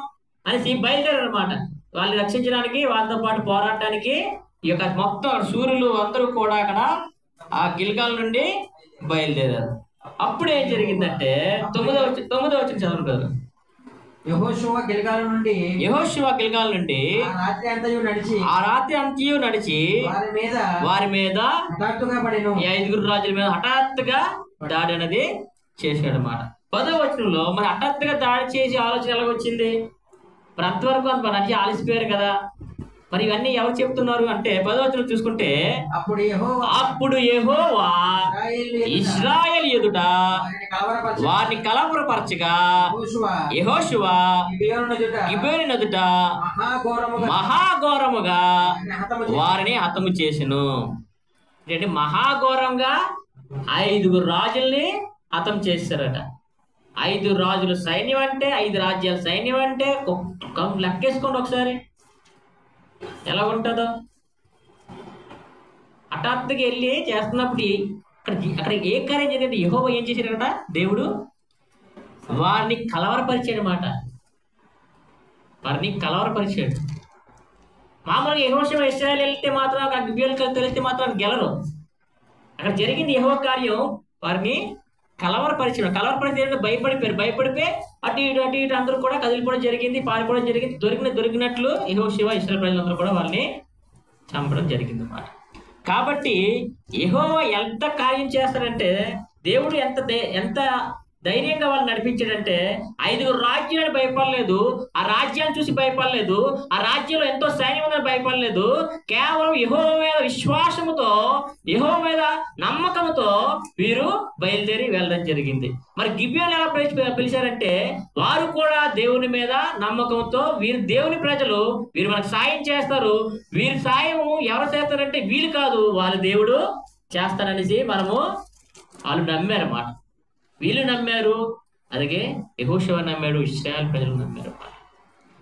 A: అనేసి బయలుదేరారు అనమాట. వాళ్ళని రక్షించడానికి, వాళ్ళతో పాటు పోరాడటానికి ఈ యొక్క మొత్తం శూరులు అందరూ కూడా అక్కడ ఆ గిల్గాల్ నుండి బయలుదేరారు. అప్పుడు ఏం జరిగిందంటే 9వ వచనం చదువు కదా.
B: యెహోషువ గిల్గాలు నుండి
A: ఆ రాత్రి అంతయు నడిచి వారి మీద
B: హఠాత్తుగా పడెను.
A: ఈ 5 రాజుల మీద హఠాత్తుగా దాడి అనేది చేశాడు అన్నమాట. 10వ వచనంలో మరి హఠాత్తుగా దాడి చేసి ఆలోచన ఎలాగొచ్చింది? మరి అంతవరకు అంత నడిచి ఆలసిపోయారు కదా. మరి ఇవన్నీ ఎవరు చెప్తున్నారు అంటే 10వ వచనం చూసుకుంటే అప్పుడు యెహోవా ఇశ్రాయేలు ఎదుట వారిని కలవరపరచగా యెహోషువ గిబెయోను ఎదుట మహాఘోరముగా వారిని హతము చేసెను. అంటే మహాఘోరంగా 5 రాజుల్ని హతం చేశారట. 5 రాజుల సైన్యం అంటే 5 రాజ్యాల సైన్యం అంటే లెక్కేసుకోండి ఒకసారి ఎలా ఉంటుందో. హఠాత్తుగా వెళ్ళి చేస్తున్నప్పుడు అక్కడ ఏ కార్యం జరిగింది? యెహోవా ఏం చేశాడట? దేవుడు వారిని కలవరపరిచాడు అన్నమాట. వారిని కలవరపరిచాడు. మామూలుగా యెహోషువ ఇశ్రాయేలు వెళ్తే మాత్రం అక్కడ గిబియోనుకు తెలిస్తే మాత్రం గెలరు. అక్కడ జరిగింది యెహోవా కార్యం. వారిని కలవరపరిచాడు. కలవరపరిచే భయపడిపోయి అటు ఇటు అందరూ కూడా కదిలిపోవడం జరిగింది, పారిపోవడం జరిగింది. దొరికినట్లు యెహోషువ ఇశ్రాయేలు ప్రజలందరూ కూడా వాళ్ళని చంపడం జరిగింది అన్నమాట. కాబట్టి యెహోవా ఎంత కార్యం చేస్తాడంటే, దేవుడు ఎంత ధైర్యంగా వాళ్ళని నడిపించాడంటే 5 రాజ్యాలు భయపడలేదు, ఆ రాజ్యాన్ని చూసి భయపడలేదు, ఆ రాజ్యంలో ఎంతో సైన్యం ఉందని భయపడలేదు. కేవలం యెహోవా మీద విశ్వాసముతో, యెహోవా మీద నమ్మకంతో వీరు బయలుదేరి వెళ్ళడం జరిగింది. మరి గిబియోను ఎలా పిలిచారంటే, వారు కూడా దేవుని మీద నమ్మకంతో, వీరు దేవుని ప్రజలు, వీరు మనకు సాయం చేస్తారు, వీరి సాయం ఎవరు చేస్తారంటే వీళ్ళు కాదు, వాళ్ళు దేవుడు చేస్తారనేసి వాళ్ళు నమ్మారన్నమాట. వీళ్ళు నమ్మారు, అలాగే యెహోషువ నమ్మాడు, ఇశ్రాయేలు ప్రజలు నమ్మారు.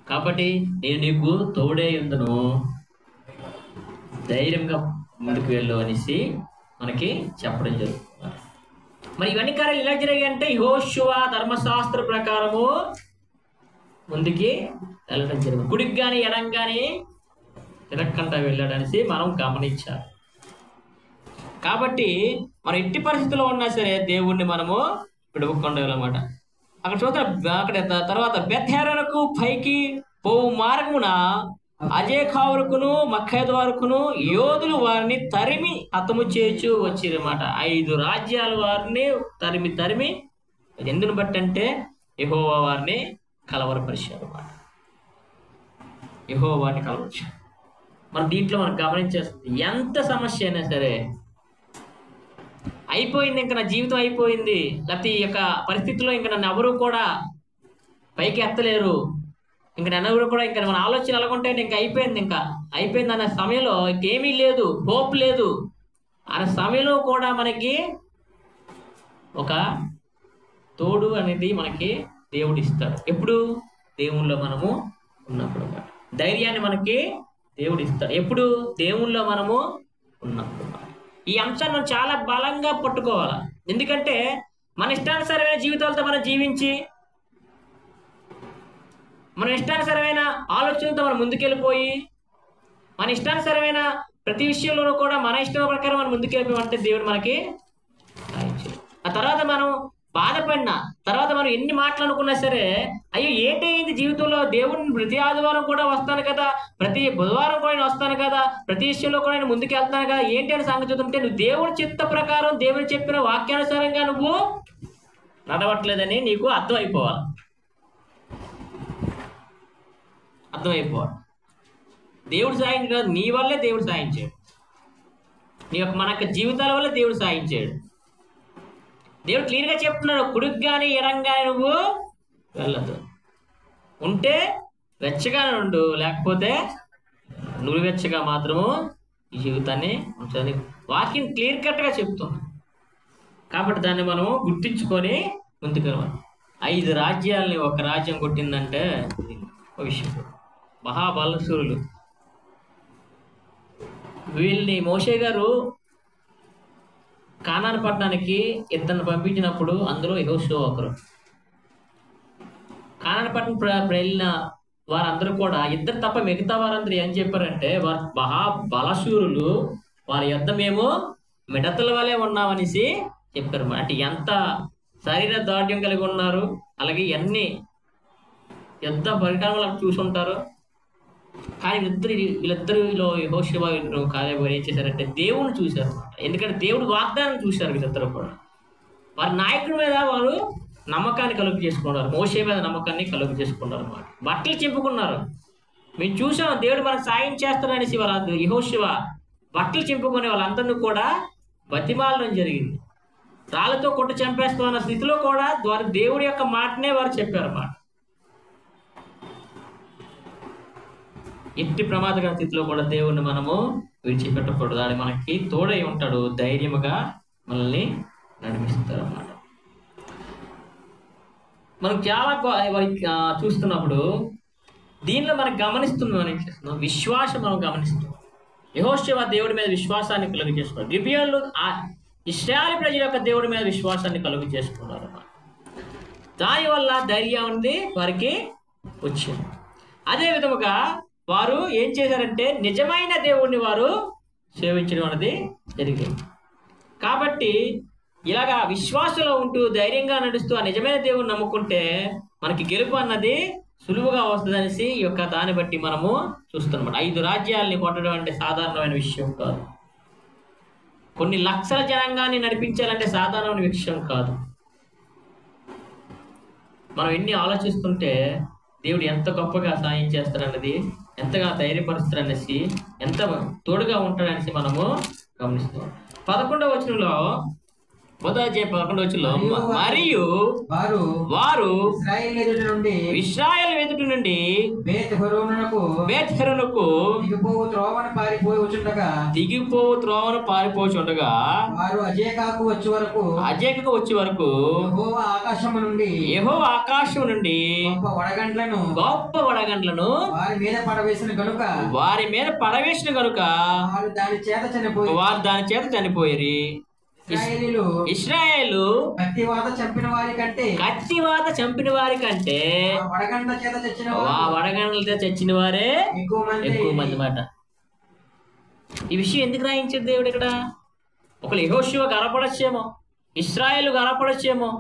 A: కాబట్టి నేను నీకు తోడే ఉందను, ధైర్యంగా ముందుకు వెళ్ళు అనేసి మనకి చెప్పడం జరుగుతుంది. మరి ఇవన్నీ కార్యాలు ఇలా జరిగాయంటే యెహోషువ ధర్మశాస్త్ర ప్రకారము ముందుకి వెళ్ళడం జరిగింది. గుడికి కానీ ఎడం కానీ తిరగకుండా వెళ్ళాడనేసి మనం గమనించాలి. కాబట్టి మనం ఎట్టి పరిస్థితుల్లో ఉన్నా సరే దేవుణ్ణి మనము విడవకుండా వెళ్ళమాట. అక్కడ చూద్దాం. అక్కడ తర్వాత బెత్హెరోనుకు పైకి పోవు మార్గమున అజేకావురకును మక్కయదు వరకును యోధులు వారిని తరిమి హతము చేర్చు వచ్చిరన్నమాట. 5 రాజ్యాల వారిని తరిమి ఎందును బట్టి అంటే యెహోవా వారిని కలవరపరిచారు అన్నమాట. యెహోవా వారిని కలవరపరిచారు. మరి దీంట్లో మనం గమనించేస్తుంది, ఎంత సమస్య అయినా సరే అయిపోయింది, ఇంకా నా జీవితం అయిపోయింది, లేకపోతే ఈ యొక్క పరిస్థితిలో ఇంకా నన్ను ఎవరు కూడా పైకి ఎత్తలేరు, ఇంకా నన్ను ఎవరు కూడా ఇంకా మన ఆలోచన ఎలాగుంటే ఇంకా అయిపోయింది అనే సమయంలో ఇంకేమీ లేదు, హోప్ లేదు అనే సమయంలో కూడా మనకి ఒక తోడు అనేది మనకి దేవుడు ఇస్తాడు. ఎప్పుడు? దేవుళ్ళో మనము ఉన్నప్పుడు. ధైర్యాన్ని మనకి దేవుడు ఇస్తాడు ఎప్పుడు? దేవుళ్ళో మనము ఉన్నప్పుడు. ఈ అంశాన్ని మనం చాలా బలంగా పట్టుకోవాలి. ఎందుకంటే మన ఇష్టానుసారమైన జీవితాలతో మనం జీవించి, మన ఇష్టానుసారమైన ఆలోచనలతో మనం ముందుకెళ్ళిపోయి, మన ఇష్టానుసారమైన ప్రతి విషయంలోనూ కూడా మన ఇష్టం ప్రకారం మనం ముందుకెళ్ళిపోయామంటే దేవుడు మనకి సాయించాడు. ఆ తర్వాత మనం బాధపడినా, తర్వాత మనం ఎన్ని మాటలు అనుకున్నా సరే, అయ్యో ఏంటి జీవితంలో దేవుడిని ప్రతి ఆదివారం కూడా వస్తాను కదా, ప్రతి బుధవారం కూడా నేను వస్తాను కదా, ప్రతి విషయంలో కూడా నేను ముందుకు వెళ్తాను కదా, ఏంటి అని సంగతి చూస్తుంటే నువ్వు దేవుడి చిత్త ప్రకారం, దేవుడు చెప్పిన వాక్యానుసారంగా నువ్వు నడవట్లేదని నీకు అర్థమైపోవాలి. దేవుడు సాయం కాదు, నీ వల్లే దేవుడు సాయం చేయడు, మన యొక్క జీవితాల వల్ల దేవుడు సాయం చేయడు. దేవుడు క్లియర్గా చెప్తున్నాడు, కుడికి కానీ ఎడం కానీ నువ్వు వెళ్ళదు. ఉంటే వెచ్చగానే ఉండు, లేకపోతే నువ్వెచ్చగా మాత్రము ఈ జీవితాన్ని ఉంచాలి. వాక్యం క్లియర్ కట్గా చెప్తుంది. కాబట్టి దాన్ని మనం గుర్తించుకొని ముందుకు వెళ్ళాలి. 5 రాజ్యాలని ఒక రాజ్యం కొట్టిందంటే ఒక విషయం. మహాబలశూరులు వీళ్ళని మోషే గారు కానాను పట్టణానికి ఇద్దరిని పంపించినప్పుడు అందులో యెహోషువ ఒకరు. కానాను పట్టణం వెళ్ళిన వారందరూ కూడా ఇద్దరు తప్ప మిగతా వారందరూ ఏం చెప్పారంటే, వారు మహాబలశూరులు, వారి యుద్ధ మేము మిడతల వలె ఉన్నామనేసి చెప్పారు. అంటే ఎంత శరీర దాఢ్యం కలిగి ఉన్నారు, అలాగే ఎన్ని యుద్ధ పరికరంలో చూసి ఉంటారు. కానీ వీళ్ళిద్దరిలో యెహోషువ కాలేబు ఏం చేశారంటే దేవుణ్ణి చూశారు అనమాట. ఎందుకంటే దేవుడు వాగ్దానం చూశారు వీళ్ళిద్దరు కూడా. వారి నాయకుడి మీద వారు నమ్మకాన్ని కలుగు చేసుకున్నారు, మోషే మీద నమ్మకాన్ని కలుగు చేసుకున్నారు అన్నమాట. బట్టలు చింపుకున్నారు. మేము చూసాం దేవుడు మనకు సాయం చేస్తాడనేసి వాళ్ళ యెహోషువ బట్టలు చింపుకునే వాళ్ళందరినీ కూడా బతిమాలడం జరిగింది. రాళ్ళతో కొట్టు చంపేస్తామన్న స్థితిలో కూడా వారు దేవుడి యొక్క మాటనే వారు చెప్పారు అన్నమాట. ఎట్టి ప్రమాదకర స్థితిలో కూడా దేవుణ్ణి మనము విడిచిపెట్టకూడదు. అది మనకి తోడై ఉంటాడు, ధైర్యముగా మనల్ని నడిపిస్తారు అన్నమాట. మనం చాలా చూస్తున్నప్పుడు దీనిలో మనకు గమనిస్తున్నాం విశ్వాసం మనం గమనిస్తున్నాం. యెహోషువ దేవుడి మీద విశ్వాసాన్ని కలుగు చేసుకున్నారు. గిబియోన్లు ఇశ్రాయేలు ప్రజల యొక్క దేవుడి మీద విశ్వాసాన్ని కలుగు చేసుకున్నారు అన్నమాట. దానివల్ల ధైర్యం ఉంది వారికి వచ్చింది. అదే విధముగా వారు ఏం చేశారంటే నిజమైన దేవుడిని వారు సేవించడం అనేది జరిగింది. కాబట్టి ఇలాగా విశ్వాసంలో ఉంటూ ధైర్యంగా నడుస్తూ ఆ నిజమైన దేవుడిని నమ్ముకుంటే మనకి గెలుపు అన్నది సులువుగా వస్తుంది అనేసి ఈ యొక్క దాన్ని బట్టి మనము చూస్తున్నాం. 5 రాజ్యాలని కొట్టడం అంటే సాధారణమైన విషయం కాదు. కొన్ని లక్షల జనాంగాన్ని నడిపించాలంటే సాధారణమైన విషయం కాదు. మనం ఎన్ని ఆలోచిస్తుంటే దేవుడు ఎంత గొప్పగా సాయం చేస్తాడన్నది, ఎంతగా ధైర్యపరుస్తాడనేసి, ఎంత తోడుగా ఉంటాడనేసి మనము గమనిస్తాం. 11వ వచనంలో మొదటి 11వ వచనంలో మరియు వారు ఇశ్రాయేలు ఎదుట నుండి బేత్‌హోరోనుకు దిగిపోవు త్రోవను పారిపోచుండగా అజేకకు వచ్చే వరకు యెహోవా ఆకాశం నుండి గొప్ప వడగండ్లను వారి మీద పడవేసిన గనుక వారు దాని చేత చనిపోయారు. ఇశ్రాయేలు కత్తివాత చంపిన వారి కంటే వడగండ్లతో చచ్చిన వారే ఎక్కువ మంది మాట. ఈ విషయం ఎందుకు రాయించాడు దేవుడు ఇక్కడ? ఒకళ్ళు యెహోషువ గర్వపడొచ్చేమో, ఇశ్రాయేలు గర్వపడొచ్చేమో.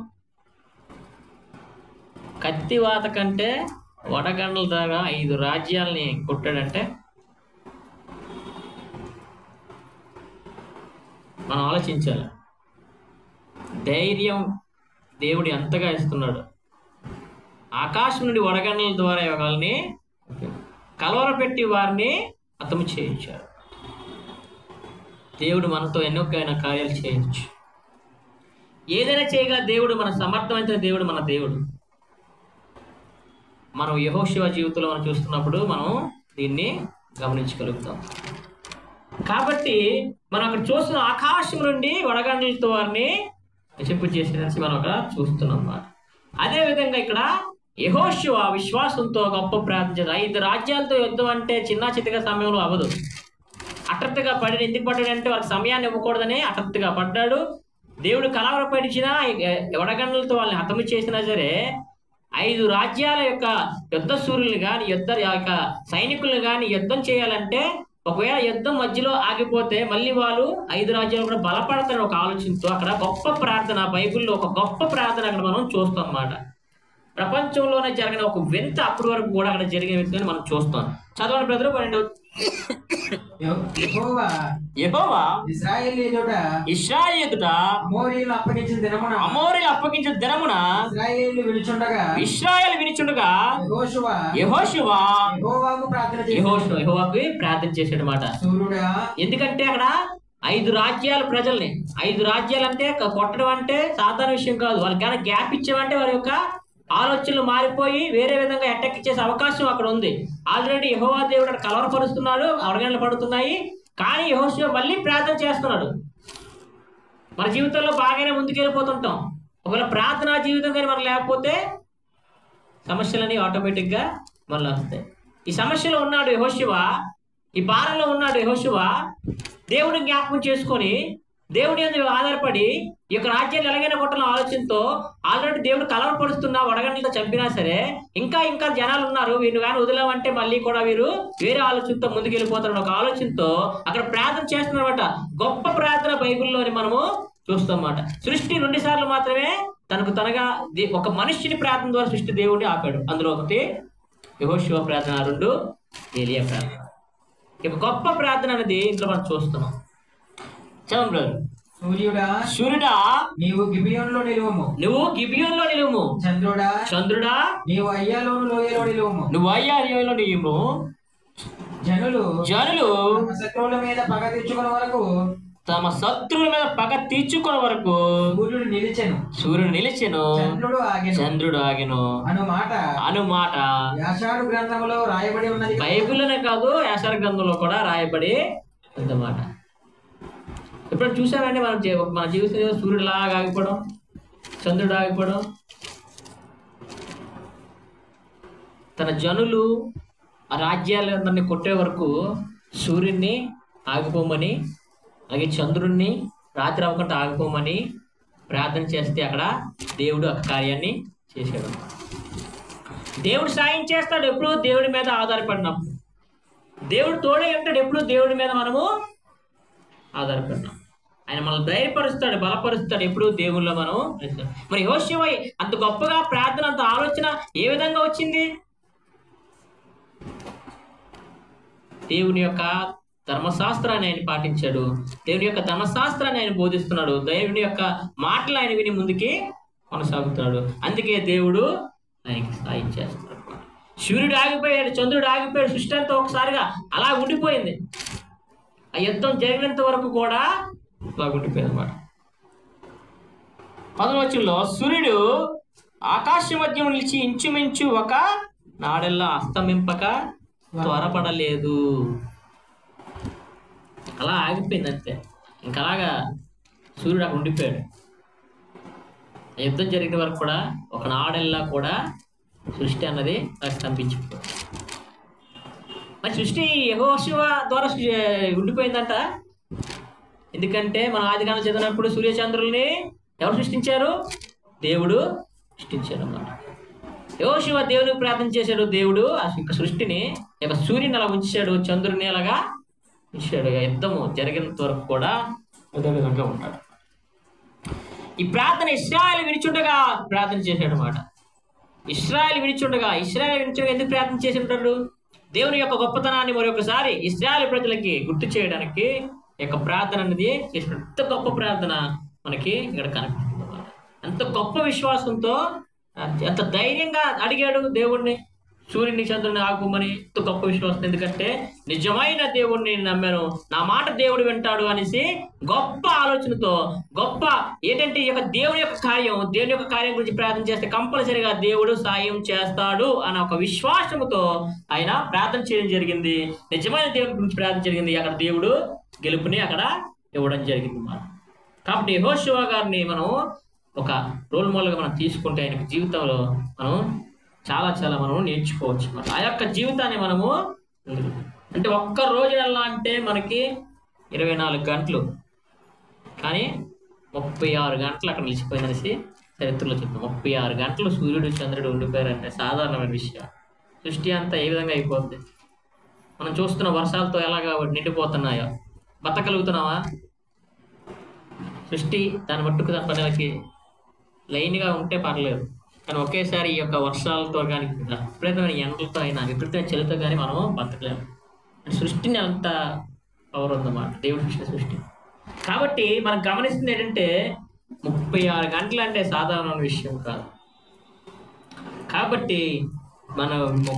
A: కత్తివాత కంటే వడగండ్ల దాకా 5 రాజ్యాలని కొట్టాడంటే మనం ఆలోచించాలి. ధైర్యం దేవుడు ఎంతగా ఇస్తున్నాడు. ఆకాశం నుండి వడగండ్ల ద్వారా వాళ్ళని కలవరపెట్టి వారిని హతము చేయించారు. దేవుడు మనతో ఎన్నోకైనా కార్యాలు చేయొచ్చు. ఏదైనా చేయగల దేవుడు, మన సమర్థవంతమైన దేవుడు మన దేవుడు. మనం యెహోషువ జీవితంలో మనం చూస్తున్నప్పుడు మనం దీన్ని గమనించగలుగుతాం. కాబట్టి మనం అక్కడ చూస్తున్న ఆకాశం నుండి వడగండ్లతో వారిని నశింపు చేసేసి మనం అక్కడ చూస్తున్నాం అన్నమాట. అదేవిధంగా ఇక్కడ యెహోషువ విశ్వాసంతో గొప్ప ప్రార్థన. 5 రాజ్యాలతో యుద్ధం అంటే చిన్న చితక సమయంలో అవ్వదు. హఠాత్తుగా పడి ఎందుకు పడ్డాడంటే వాళ్ళకి సమయాన్ని ఇవ్వకూడదని హఠాత్తుగా పడ్డాడు. దేవుడు కలవరపడిచినా వడగండ్లతో వాళ్ళని హతము చేసినా సరే 5 రాజ్యాల యొక్క యుద్ధ సూర్యులు కానీ యుద్ధ యొక్క సైనికులను కానీ యుద్ధం చేయాలంటే ఒకవేళ యుద్ధం మధ్యలో ఆగిపోతే మళ్ళీ వాళ్ళు 5 రాజ్యాలు కూడా బలపడతారు ఒక ఆలోచనతో. అక్కడ గొప్ప ప్రార్థన, బైబిల్లో ఒక గొప్ప ప్రార్థన అక్కడ మనం చూస్తాం అన్నమాట. ప్రపంచంలోనే జరిగిన ఒక వింత అప్పటి వరకు కూడా అక్కడ జరిగిన వింతని మనం చూస్తాం. చదవండి బ్రదర్. 12 యెహోవా ఇశ్రాయేలు ఎదుట అమోరీయులు అప్పగించిన దినమున ఇశ్రాయేలు వినిచుండగా యెహోషువ యెహోవాకు ప్రార్థన చేశాడు అన్నమాట. ఎందుకంటే అక్కడ 5 రాజ్యాల ప్రజల్ని, 5 రాజ్యాలు అంటే కొట్టడం అంటే సాధారణ విషయం కాదు. వాళ్ళకి కానీ గ్యాప్ ఇచ్చామంటే వారి యొక్క ఆలోచనలు మారిపోయి వేరే విధంగా అటాక్ చేసే అవకాశం అక్కడ ఉంది. ఆల్రెడీ యెహోవా దేవుడు అక్కడ కలవరపరుస్తున్నాడు, అవగణలు పడుతున్నాయి. కానీ యెహోషువ మళ్ళీ ప్రార్థన చేస్తున్నాడు. మన జీవితంలో బాగానే ముందుకెళ్ళిపోతుంటాం. ఒకవేళ ప్రార్థనా జీవితం కానీ మనం లేకపోతే సమస్యలని ఆటోమేటిక్గా మళ్ళీ వస్తాయి. ఈ సమస్యలో ఉన్నాడు యెహోషువ, ఈ భారంలో ఉన్నాడు యెహోషువ. దేవుడిని జ్ఞాపకం చేసుకొని దేవుడి మీద ఆధారపడి ఈ యొక్క రాజ్యాన్ని ఎలాగైనా కొట్టాలని ఆలోచనతో ఆల్రెడీ దేవుడు కలవరపరుస్తున్నా వడగండ్లతో చంపినా సరే ఇంకా జనాలు ఉన్నారు, వీరిని కానీ వదిలామంటే మళ్ళీ కూడా వీరు వేరే ఆలోచనతో ముందుకెళ్ళిపోతారని ఒక ఆలోచనతో అక్కడ ప్రార్థన చేస్తున్నారన్నమాట. గొప్ప ప్రార్థన బైబిల్లోని మనము చూస్తామన్నమాట. సృష్టి 2 సార్లు మాత్రమే తనగా ఒక మనుష్యుని ప్రార్థన ద్వారా సృష్టి దేవుడిని ఆపాడు. అందులో ఒకటి యెహోషువ ప్రార్థన, 2 ఏలియా ప్రార్థన. ఇక గొప్ప ప్రార్థన అనేది ఇంట్లో మనం చూస్తున్నాం. చదవండి బ్రదర్. సూర్యుడా
B: నీవు గిబియోనులో నిలువుము. చంద్రుడా నీవు అయ్యాలోను లోయలో నిలువుము. జనులు శత్రువుల మీద పగ తీర్చుకునే వరకు
A: సూర్యుడు నిలిచెను, చంద్రుడు ఆగెను అనుమాట
B: యాషారు గ్రంథంలో రాయబడి ఉన్నది.
A: బైబిల్లోనే కాదు, యాషారు గ్రంథంలో కూడా రాయబడి అన్నమాట. ఎప్పుడు చూసామండి మన జీవితంలో సూర్యుడులాగా ఆగిపోవడం, చంద్రుడు ఆగిపోవడం, తన జనులు ఆ రాజ్యాలందరినీ కొట్టే వరకు సూర్యుడిని ఆగిపోమని, అలాగే చంద్రుడిని రాత్రి అవ్వకుండా ఆగిపోమని ప్రార్థన చేస్తే అక్కడ దేవుడు ఆ కార్యాన్ని చేశాడు. దేవుడు సాయం చేస్తాడు ఎప్పుడు దేవుడి మీద ఆధారపడినప్పుడు. దేవుడు తోడే ఉంటాడు ఎప్పుడు దేవుడి మీద మనము ఆధారపడినాం. ఆయన మనల్ని ధైర్యపరుస్తాడు, బలపరుస్తాడు ఎప్పుడు దేవుళ్ళో మనం. మరి యెహోషువ అంత గొప్పగా ప్రార్థన, అంత ఆలోచన ఏ విధంగా వచ్చింది? దేవుని యొక్క ధర్మశాస్త్రాన్ని ఆయన పాటించాడు, దేవుని యొక్క ధర్మశాస్త్రాన్ని ఆయన బోధిస్తున్నాడు, దేవుని యొక్క మాటలు ఆయన విని ముందుకి కొనసాగుతున్నాడు. అందుకే దేవుడు ఆయనకి సాయం చేస్తున్నాడు. సూర్యుడు ఆగిపోయాడు, చంద్రుడు ఆగిపోయాడు, సృష్టి అంతా ఒకసారిగా అలా ఉండిపోయింది. ఆ యుద్ధం జరిగినంత వరకు కూడా అలా ఉండిపోయింది అన్నమాట. 10వ వచనంలో సూర్యుడు ఆకాశ మధ్యం నిలిచి ఇంచుమించు ఒక నాడెల్లా అస్తమింపక త్వరపడలేదు. అలా ఆగిపోయింది అంతే. ఇంకా అలాగా సూర్యుడు అక్కడ ఉండిపోయాడు. యుద్ధం జరిగిన వరకు కూడా ఒక నాడెల్లా కూడా సృష్టి అన్నది స్తంభించిపోయింది. మరి సృష్టి యెహోషువ ద్వారా ఉండిపోయిందంట. ఎందుకంటే మనం ఆదికాండం చదివినప్పుడు సూర్యచంద్రుల్ని ఎవరు సృష్టించారు? దేవుడు సృష్టించాడు అన్నమాట. యెహోషువ దేవునికి ప్రార్థన చేశాడు, దేవుడు ఆ సృష్టిని సూర్యుని అలా ఉంచాడు, చంద్రుని అలాగా ఉంచాడు. యుద్ధము జరిగినంత వరకు కూడా అదే విధంగా ఉంటాడు. ఈ ప్రార్థన ఇశ్రాయేలు విడిచుండగా ప్రార్థన చేశాడు అన్నమాట. ఇశ్రాయేలు విడిచుండగా ఎందుకు ప్రార్థన చేసి ఉంటాడు? దేవుని యొక్క గొప్పతనాన్ని మరొకసారి ఇశ్రాయేలు ప్రజలకి గుర్తు చేయడానికి యొక్క ప్రార్థన అనేది చేసినాడు. ఎంత గొప్ప ప్రార్థన మనకి ఇక్కడ కనిపిస్తుంది అన్నమాట. ఎంత గొప్ప విశ్వాసంతో, ఎంత ధైర్యంగా అడిగాడు దేవుణ్ణి, సూర్యుని చంద్రుని ఆగుమని. ఎంత గొప్ప విశ్వాసం. ఎందుకంటే నిజమైన దేవుణ్ణి నమ్మాను, నా మాట దేవుడు వింటాడు అనేసి గొప్ప ఆలోచనతో, గొప్ప ఏంటంటే ఈ యొక్క దేవుని యొక్క కార్యం గురించి ప్రార్థన చేస్తే కంపల్సరీగా దేవుడు సాయం చేస్తాడు అన్న ఒక విశ్వాసముతో ఆయన ప్రార్థన చేయడం జరిగింది. నిజమైన దేవుని గురించి ప్రార్థన జరిగింది. అక్కడ దేవుడు గెలుపుని అక్కడ ఇవ్వడం జరిగింది అన్నమాట. కాబట్టి యెహోషువ గారిని మనం ఒక రోల్ మోడల్గా మనం తీసుకుంటే ఆయన జీవితంలో మనం చాలా మనం నేర్చుకోవచ్చు. ఆ యొక్క జీవితాన్ని మనము అంటే ఒక్క రోజు ఎలా అంటే మనకి 24 గంటలు, కానీ 36 గంటలు అక్కడ నిలిచిపోయిందనేసి చరిత్రలో చెప్తాం. 36 గంటలు సూర్యుడు చంద్రుడు ఉండిపోయారంటే సాధారణమైన విషయం. సృష్టి అంతా ఏ విధంగా అయిపోద్ది? మనం చూస్తున్న వర్షాలతో ఎలాగా నిండిపోతున్నాయో బతకగలుగుతున్నావా? సృష్టి దాని మట్టుకు దాని పనులకి లైన్గా ఉంటే పర్లేదు, కానీ ఒకేసారి ఈ యొక్క వర్షాలతో కానీ విపరీతమైన ఎండలతో అయినా విపరీతమైన చలితో కానీ మనం బతకలేము. సృష్టిని అంత పవర్ ఉందన్నమాట, దేవుడు సృష్టి. కాబట్టి మనం గమనిస్తుంది ఏంటంటే 36 గంటలు అంటే సాధారణమైన విషయం కాదు. కాబట్టి మన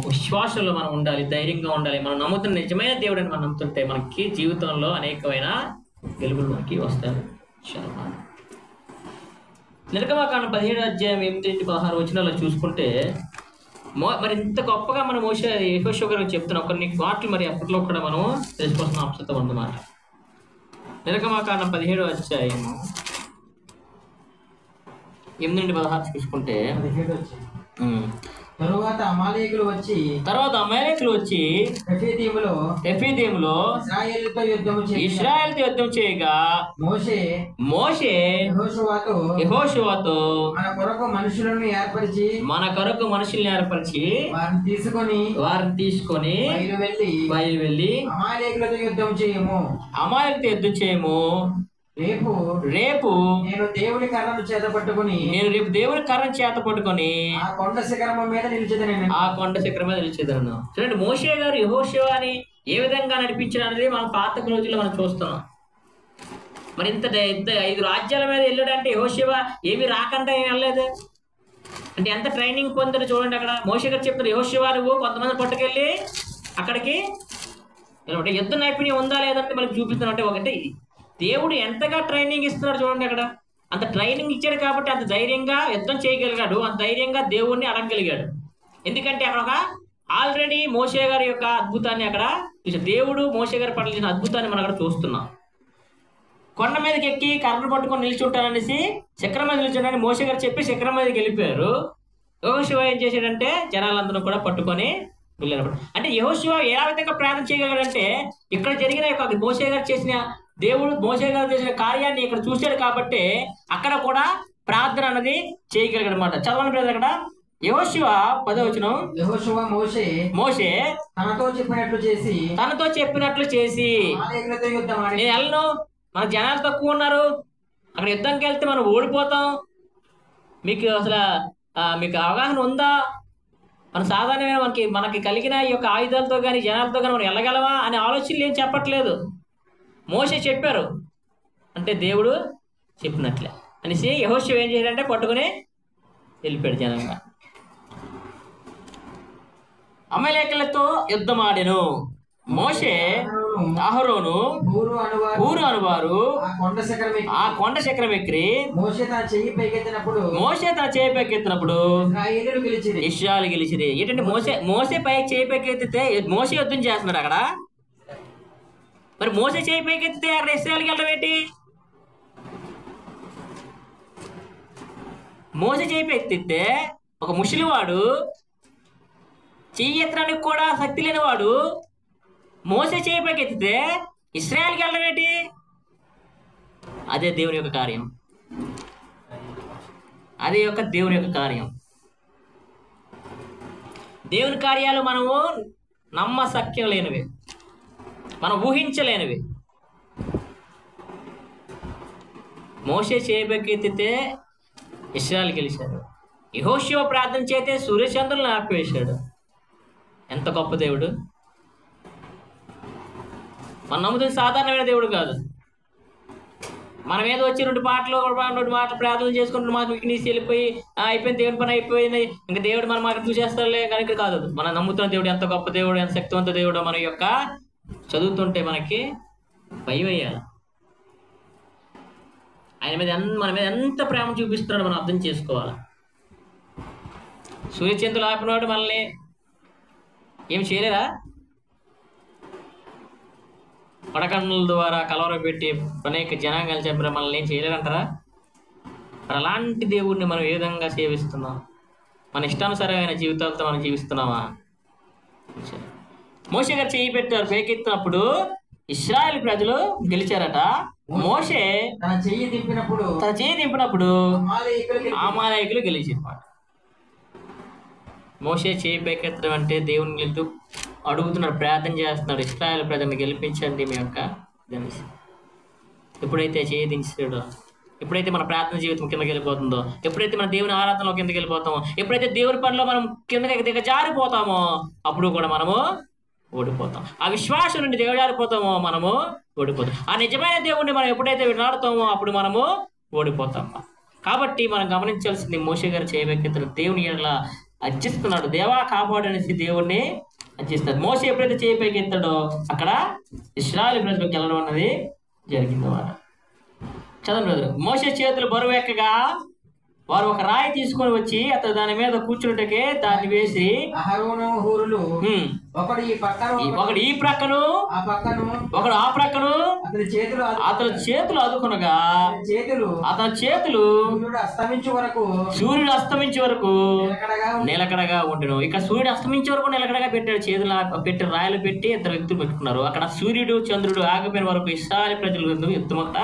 A: విశ్వాసంలో మనం ఉండాలి, ధైర్యంగా ఉండాలి. మనం నమ్ముతున్న నిజమైన దేవుడిని మనం నమ్ముతుంటే మనకి జీవితంలో అనేకమైన గెలుపులు మనకి వస్తాయి. నిర్గమకాండం 17వ అధ్యాయం 8-16 వచనాల్లో చూసుకుంటే మరి ఇంత గొప్పగా మనం యెహోషువ గారికి చెప్తున్న కొన్ని మాటలు మరి అప్పట్లో కూడా మనం తెలుసుకోవాల్సిన అవసరం ఉందన్నమాట. నిర్గమకాండం 17వ అధ్యాయం 8-16 చూసుకుంటే
B: తరువాత అమాలేకులు వచ్చి
A: ఎఫీదీములో ఇశ్రాయేలుతో యుద్ధం చేయగా మోషే యెహోషువతో
B: మన కొరకు మనుషులను
A: ఏర్పరిచి వారిని తీసుకొని
B: బయలు వెళ్ళి
A: అమాలేకులతో యుద్ధం చేయము,
B: రేపు
C: నేను దేవుని కర్రను చేత పట్టుకొని ఆ కొండ శిఖరము మీద నిలిచేదను.
A: చూడండి, మోషే గారు యెహోషువని ఏ విధంగా నడిపించడానికి మనం పాత రోజుల్లో మనం చూస్తున్నాం. మరి ఇంత 5 రాజ్యాల మీద వెళ్ళాడంటే యెహోషువ ఏమి రాకుండా ఏం వెళ్ళలేదు అంటే ఎంత ట్రైనింగ్ పొందారో చూడండి. అక్కడ మోషే గారు చెప్తారు, యెహోషువ నువ్వు కొంతమంది పట్టుకెళ్ళి అక్కడికి యుద్ధ నైపుణ్యం ఉందా లేదంటే మనకి చూపిస్తున్నట్టే. ఒకటి దేవుడు ఎంతగా ట్రైనింగ్ ఇస్తున్నాడు చూడండి. అక్కడ అంత ట్రైనింగ్ ఇచ్చాడు కాబట్టి అంత ధైర్యంగా యుద్ధం చేయగలిగాడు, అంత ధైర్యంగా దేవుణ్ణి అడగగలిగాడు. ఎందుకంటే అక్కడ ఒక ఆల్రెడీ మోషే గారి యొక్క అద్భుతాన్ని అక్కడ చూసాం. దేవుడు మోషే గారి పట్ల చేసిన అద్భుతాన్ని మనం అక్కడ చూస్తున్నాం. కొండ మీదకి ఎక్కి కర్రను పట్టుకొని నిల్చుంటాననేసి శిఖరం మీద నిల్చుంటానని మోషే గారు చెప్పి శిఖరం మీదకి వెళ్ళిపోయారు. యెహోషువ ఏం చేశాడంటే జనాలందరూ కూడా పట్టుకొని వెళ్ళారు. అంటే యెహోషువ ఏ విధంగా ప్రార్థన చేయగలడంటే ఇక్కడ జరిగిన యొక్క మోషే గారు చేసిన దేవుడు మోషే గారు చేసిన కార్యాన్ని ఇక్కడ చూశాడు కాబట్టి అక్కడ కూడా ప్రార్థన అనేది చేయగలిగాడు అనమాట. చదవండి బ్రదర్. అక్కడ యెహోషువ 10వ వచనం, మోషే తనతో చెప్పినట్లు చేసి నేను వెళ్ళను, మన జనాలు తక్కువ ఉన్నారు, అక్కడ యుద్ధంకి వెళ్తే మనం ఓడిపోతాం, మీకు అసలు మీకు అవగాహన ఉందా, మన సాధారణమైన మనకి కలిగిన ఈ యొక్క ఆయుధాలతో కానీ జనాలతో కానీ మనం వెళ్ళగలవా అనే ఆలోచనలు ఏం చెప్పట్లేదు. మోషే చెప్పారు అంటే దేవుడు చెప్పినట్లే అనేసి యెహోషువ ఏం చేయాలంటే పట్టుకుని వెళ్ళిపోయాడు జనంగా. అమలేకులతో యుద్ధం ఆడెను మోషే, అహరోను, హూరు అనువారు ఆ కొండ శిఖరం ఎక్కి మోషే తన చేయి పైకెత్తినప్పుడు ఇశ్రాయేలు గెలిచిరి. ఏంటంటే మోసే పైకి చేయి పైకెత్తితే మోసే యుద్ధం చేస్తున్నాడు అక్కడ. మరి మోసే చేయి పైకెత్తితే అక్కడ ఇశ్రాయేలుకి వెళ్ళడం ఏంటి? మోసే చేయి పైకెత్తితే ఒక ముసలివాడు, చెయ్యి ఎత్తడానికి కూడా శక్తి లేనివాడు మోసే చేయి పైకెత్తితే ఇశ్రాయేలుకి వెళ్ళడం ఏంటి? అదే దేవుని యొక్క కార్యం, దేవుని యొక్క కార్యం. దేవుని కార్యాలు మనము నమ్మశక్యం లేనివి, మనం ఊహించలేనివి. మోషే చేయి పైకెత్తితే ఇశ్రాయేలు గెలిచాడు. యెహోషువ ప్రార్థన చేస్తే సూర్యచంద్రులను ఆపివేశాడు. ఎంత గొప్ప దేవుడు! మనం నమ్ముతుంది సాధారణమైన దేవుడు కాదు. మనం ఏదో వచ్చి 2 మాటలు ప్రార్థన చేసుకుంటూ మాకు నీసి వెళ్ళిపోయి అయిపోయింది, దేవుడి పని అయిపోయింది, ఇంకా దేవుడు మనం మాకు చూసేస్తారులే కనుక కాదు. మనం నమ్ముతున్న దేవుడు ఎంత గొప్ప దేవుడు, ఎంత శక్తివంత దేవుడు. మన యొక్క చదువుతుంటే మనకి భయం వేయాలి. మన మీద ఎంత ప్రేమ చూపిస్తున్నాడో మనం అర్థం చేసుకోవాలి. సూర్యచంద్రులు ఆపినవాడు మనల్ని ఏం చేయలేరా? పడకన్నుల ద్వారా కలవర పెట్టి అనేక జనాంగాలు చెప్పిన మనల్ని ఏం చేయలేరంటారా? అలాంటి దేవుడిని మనం ఏ విధంగా సేవిస్తున్నాం? మన ఇష్టానుసారమైన జీవితాలతో మనం జీవిస్తున్నామా? మోషే గారు చేయి పెట్టారు పైకెత్తినప్పుడు ఇశ్రాయేలు ప్రజలు గెలిచారట. మోషే తన చెయ్యి దింపినప్పుడు అమాలేకులు గెలిచారు. మోషే చేయి పైకెత్తడం అంటే దేవుని అడుగుతున్నాడు, ప్రార్థన చేస్తున్నాడు, ఇశ్రాయేలు ప్రజల్ని గెలిపించండి మీ యొక్క గణేష్. ఎప్పుడైతే చేయి దించాడో, ఎప్పుడైతే మన ప్రార్థన జీవితం కిందకి వెళ్ళిపోతుందో, ఎప్పుడైతే మన దేవుని ఆరాధనలో కిందకి వెళ్ళిపోతామో, ఎప్పుడైతే దేవుని పనిలో మనం కిందకి దిగజారిపోతామో అప్పుడు కూడా మనము ఓడిపోతాం. ఆ విశ్వాసం నుండి దిగజారిపోతామో మనము ఓడిపోతాం. ఆ నిజమైన దేవుణ్ణి మనం ఎప్పుడైతే వినాడుతామో అప్పుడు మనము ఓడిపోతాం. కాబట్టి మనం గమనించాల్సింది, మోషే గారు చేయబెక్కిన దేవుని ఎలా అర్చిస్తున్నాడు. దేవా కాపాడు అనేసి దేవుణ్ణి అర్చిస్తాడు. మోషే ఎప్పుడైతే చేయి పైకి ఎత్తాడో అక్కడ ఇశ్రాయేలు ప్రజలకు వెళ్ళడం అన్నది జరిగింది. వారు చదవండి. మోషే చేతులు బరువు ఎక్కగా వారు ఒక రాయి తీసుకొని వచ్చి అతను దాని మీద కూర్చుంటే దాన్ని వేసి ఒకడు ఈ ప్రక్కను ఒకడు ఆ ప్రక్కను అతని చేతులు అదుకునగా అతని చేతులు సూర్యుడు అస్తమించే వరకు నిలకడగా ఉండను. ఇక్కడ సూర్యుడు అస్తమించే వరకు నిలకడగా పెట్టాడు. చేతులు పెట్టి రాయలు పెట్టి ఇద్దరు వ్యక్తులు పెట్టుకున్నారు. అక్కడ సూర్యుడు చంద్రుడు ఆగిపోయిన వరకు ఇశ్రాయేలు ప్రజలు యుద్ధమంట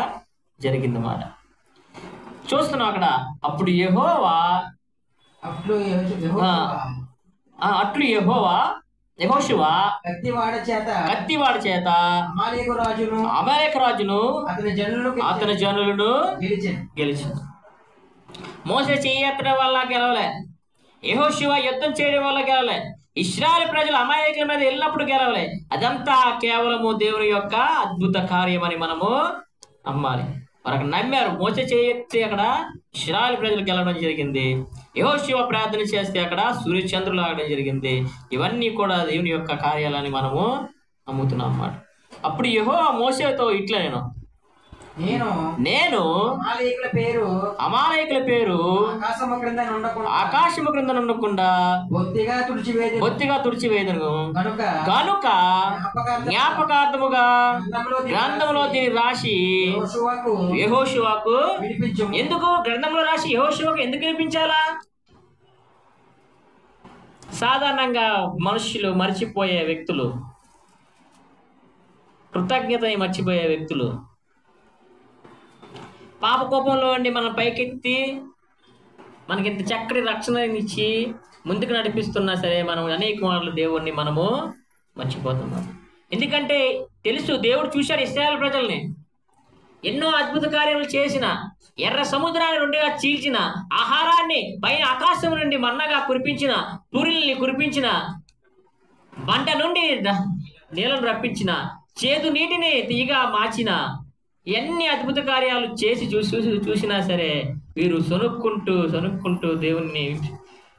A: జరిగిందన్నమాట. చూస్తున్నాం అక్కడ. అట్లు యెహోవా యెహోషువ
C: కత్తివాడ చేత
A: అమాలేకు రాజును అతని జనులను గెలిచాడు. మోసే చేయడం వల్ల గెలవలే, యెహోషువ యుద్ధం చేయడం వల్ల గెలవలే, ఇశ్రాయేలు ప్రజలు అమాలేకుల మీద వెళ్ళినప్పుడు గెలవలే. అదంతా కేవలము దేవుని యొక్క అద్భుత కార్యమని మనము నమ్మాలి. మనకు నమ్మారు. మోసే చేయెత్తి అక్కడ ఇశ్రాయేలు ప్రజలు గెలవడం జరిగింది. యెహోషువ ప్రార్థన చేస్తే అక్కడ సూర్యచంద్రులు ఆగడం జరిగింది. ఇవన్నీ కూడా దేవుని యొక్క కార్యాలని మనము నమ్ముతున్నాం అన్నమాట. అప్పుడు యెహోవా మోసేతో ఇట్లా నేను అమాలేకుల పేరు ఆకాశము క్రింద ఉండకుండా బొత్తిగా తుడిచివేదను కనుక జ్ఞాపకార్థముగా గ్రంథంలో దీన్ని రాసి యెహోషువకు ఎందుకు గ్రంథంలో రాసి యెహోషువకు ఎందుకు వినిపించాలా? సాధారణంగా మనుషులు మర్చిపోయే వ్యక్తులు, కృతజ్ఞతని మర్చిపోయే వ్యక్తులు, పాప కోపంలో ఉండి మనం పైకెత్తి మనకి ఇంత చక్కటి రక్షణ ఇచ్చి ముందుకు నడిపిస్తున్నా సరే మనం అనేక మార్లు దేవుణ్ణి మనము మర్చిపోతున్నాం. ఎందుకంటే తెలుసు, దేవుడు చూశాడు ఇశ్రాయేలు ప్రజల్ని, ఎన్నో అద్భుత కార్యాలు చేసిన, ఎర్ర సముద్రాన్ని రెండుగా చీల్చిన, ఆహారాన్ని పైన ఆకాశం నుండి మన్నగా కురిపించిన, పూరిల్ని కురిపించిన, బంట నుండి నీళ్ళను రప్పించిన, చేదు నీటిని తీయగా మార్చిన, ఎన్ని అద్భుత కార్యాలు చేసి చూసినా సరే వీరు సొనుక్కుంటూ దేవుణ్ణి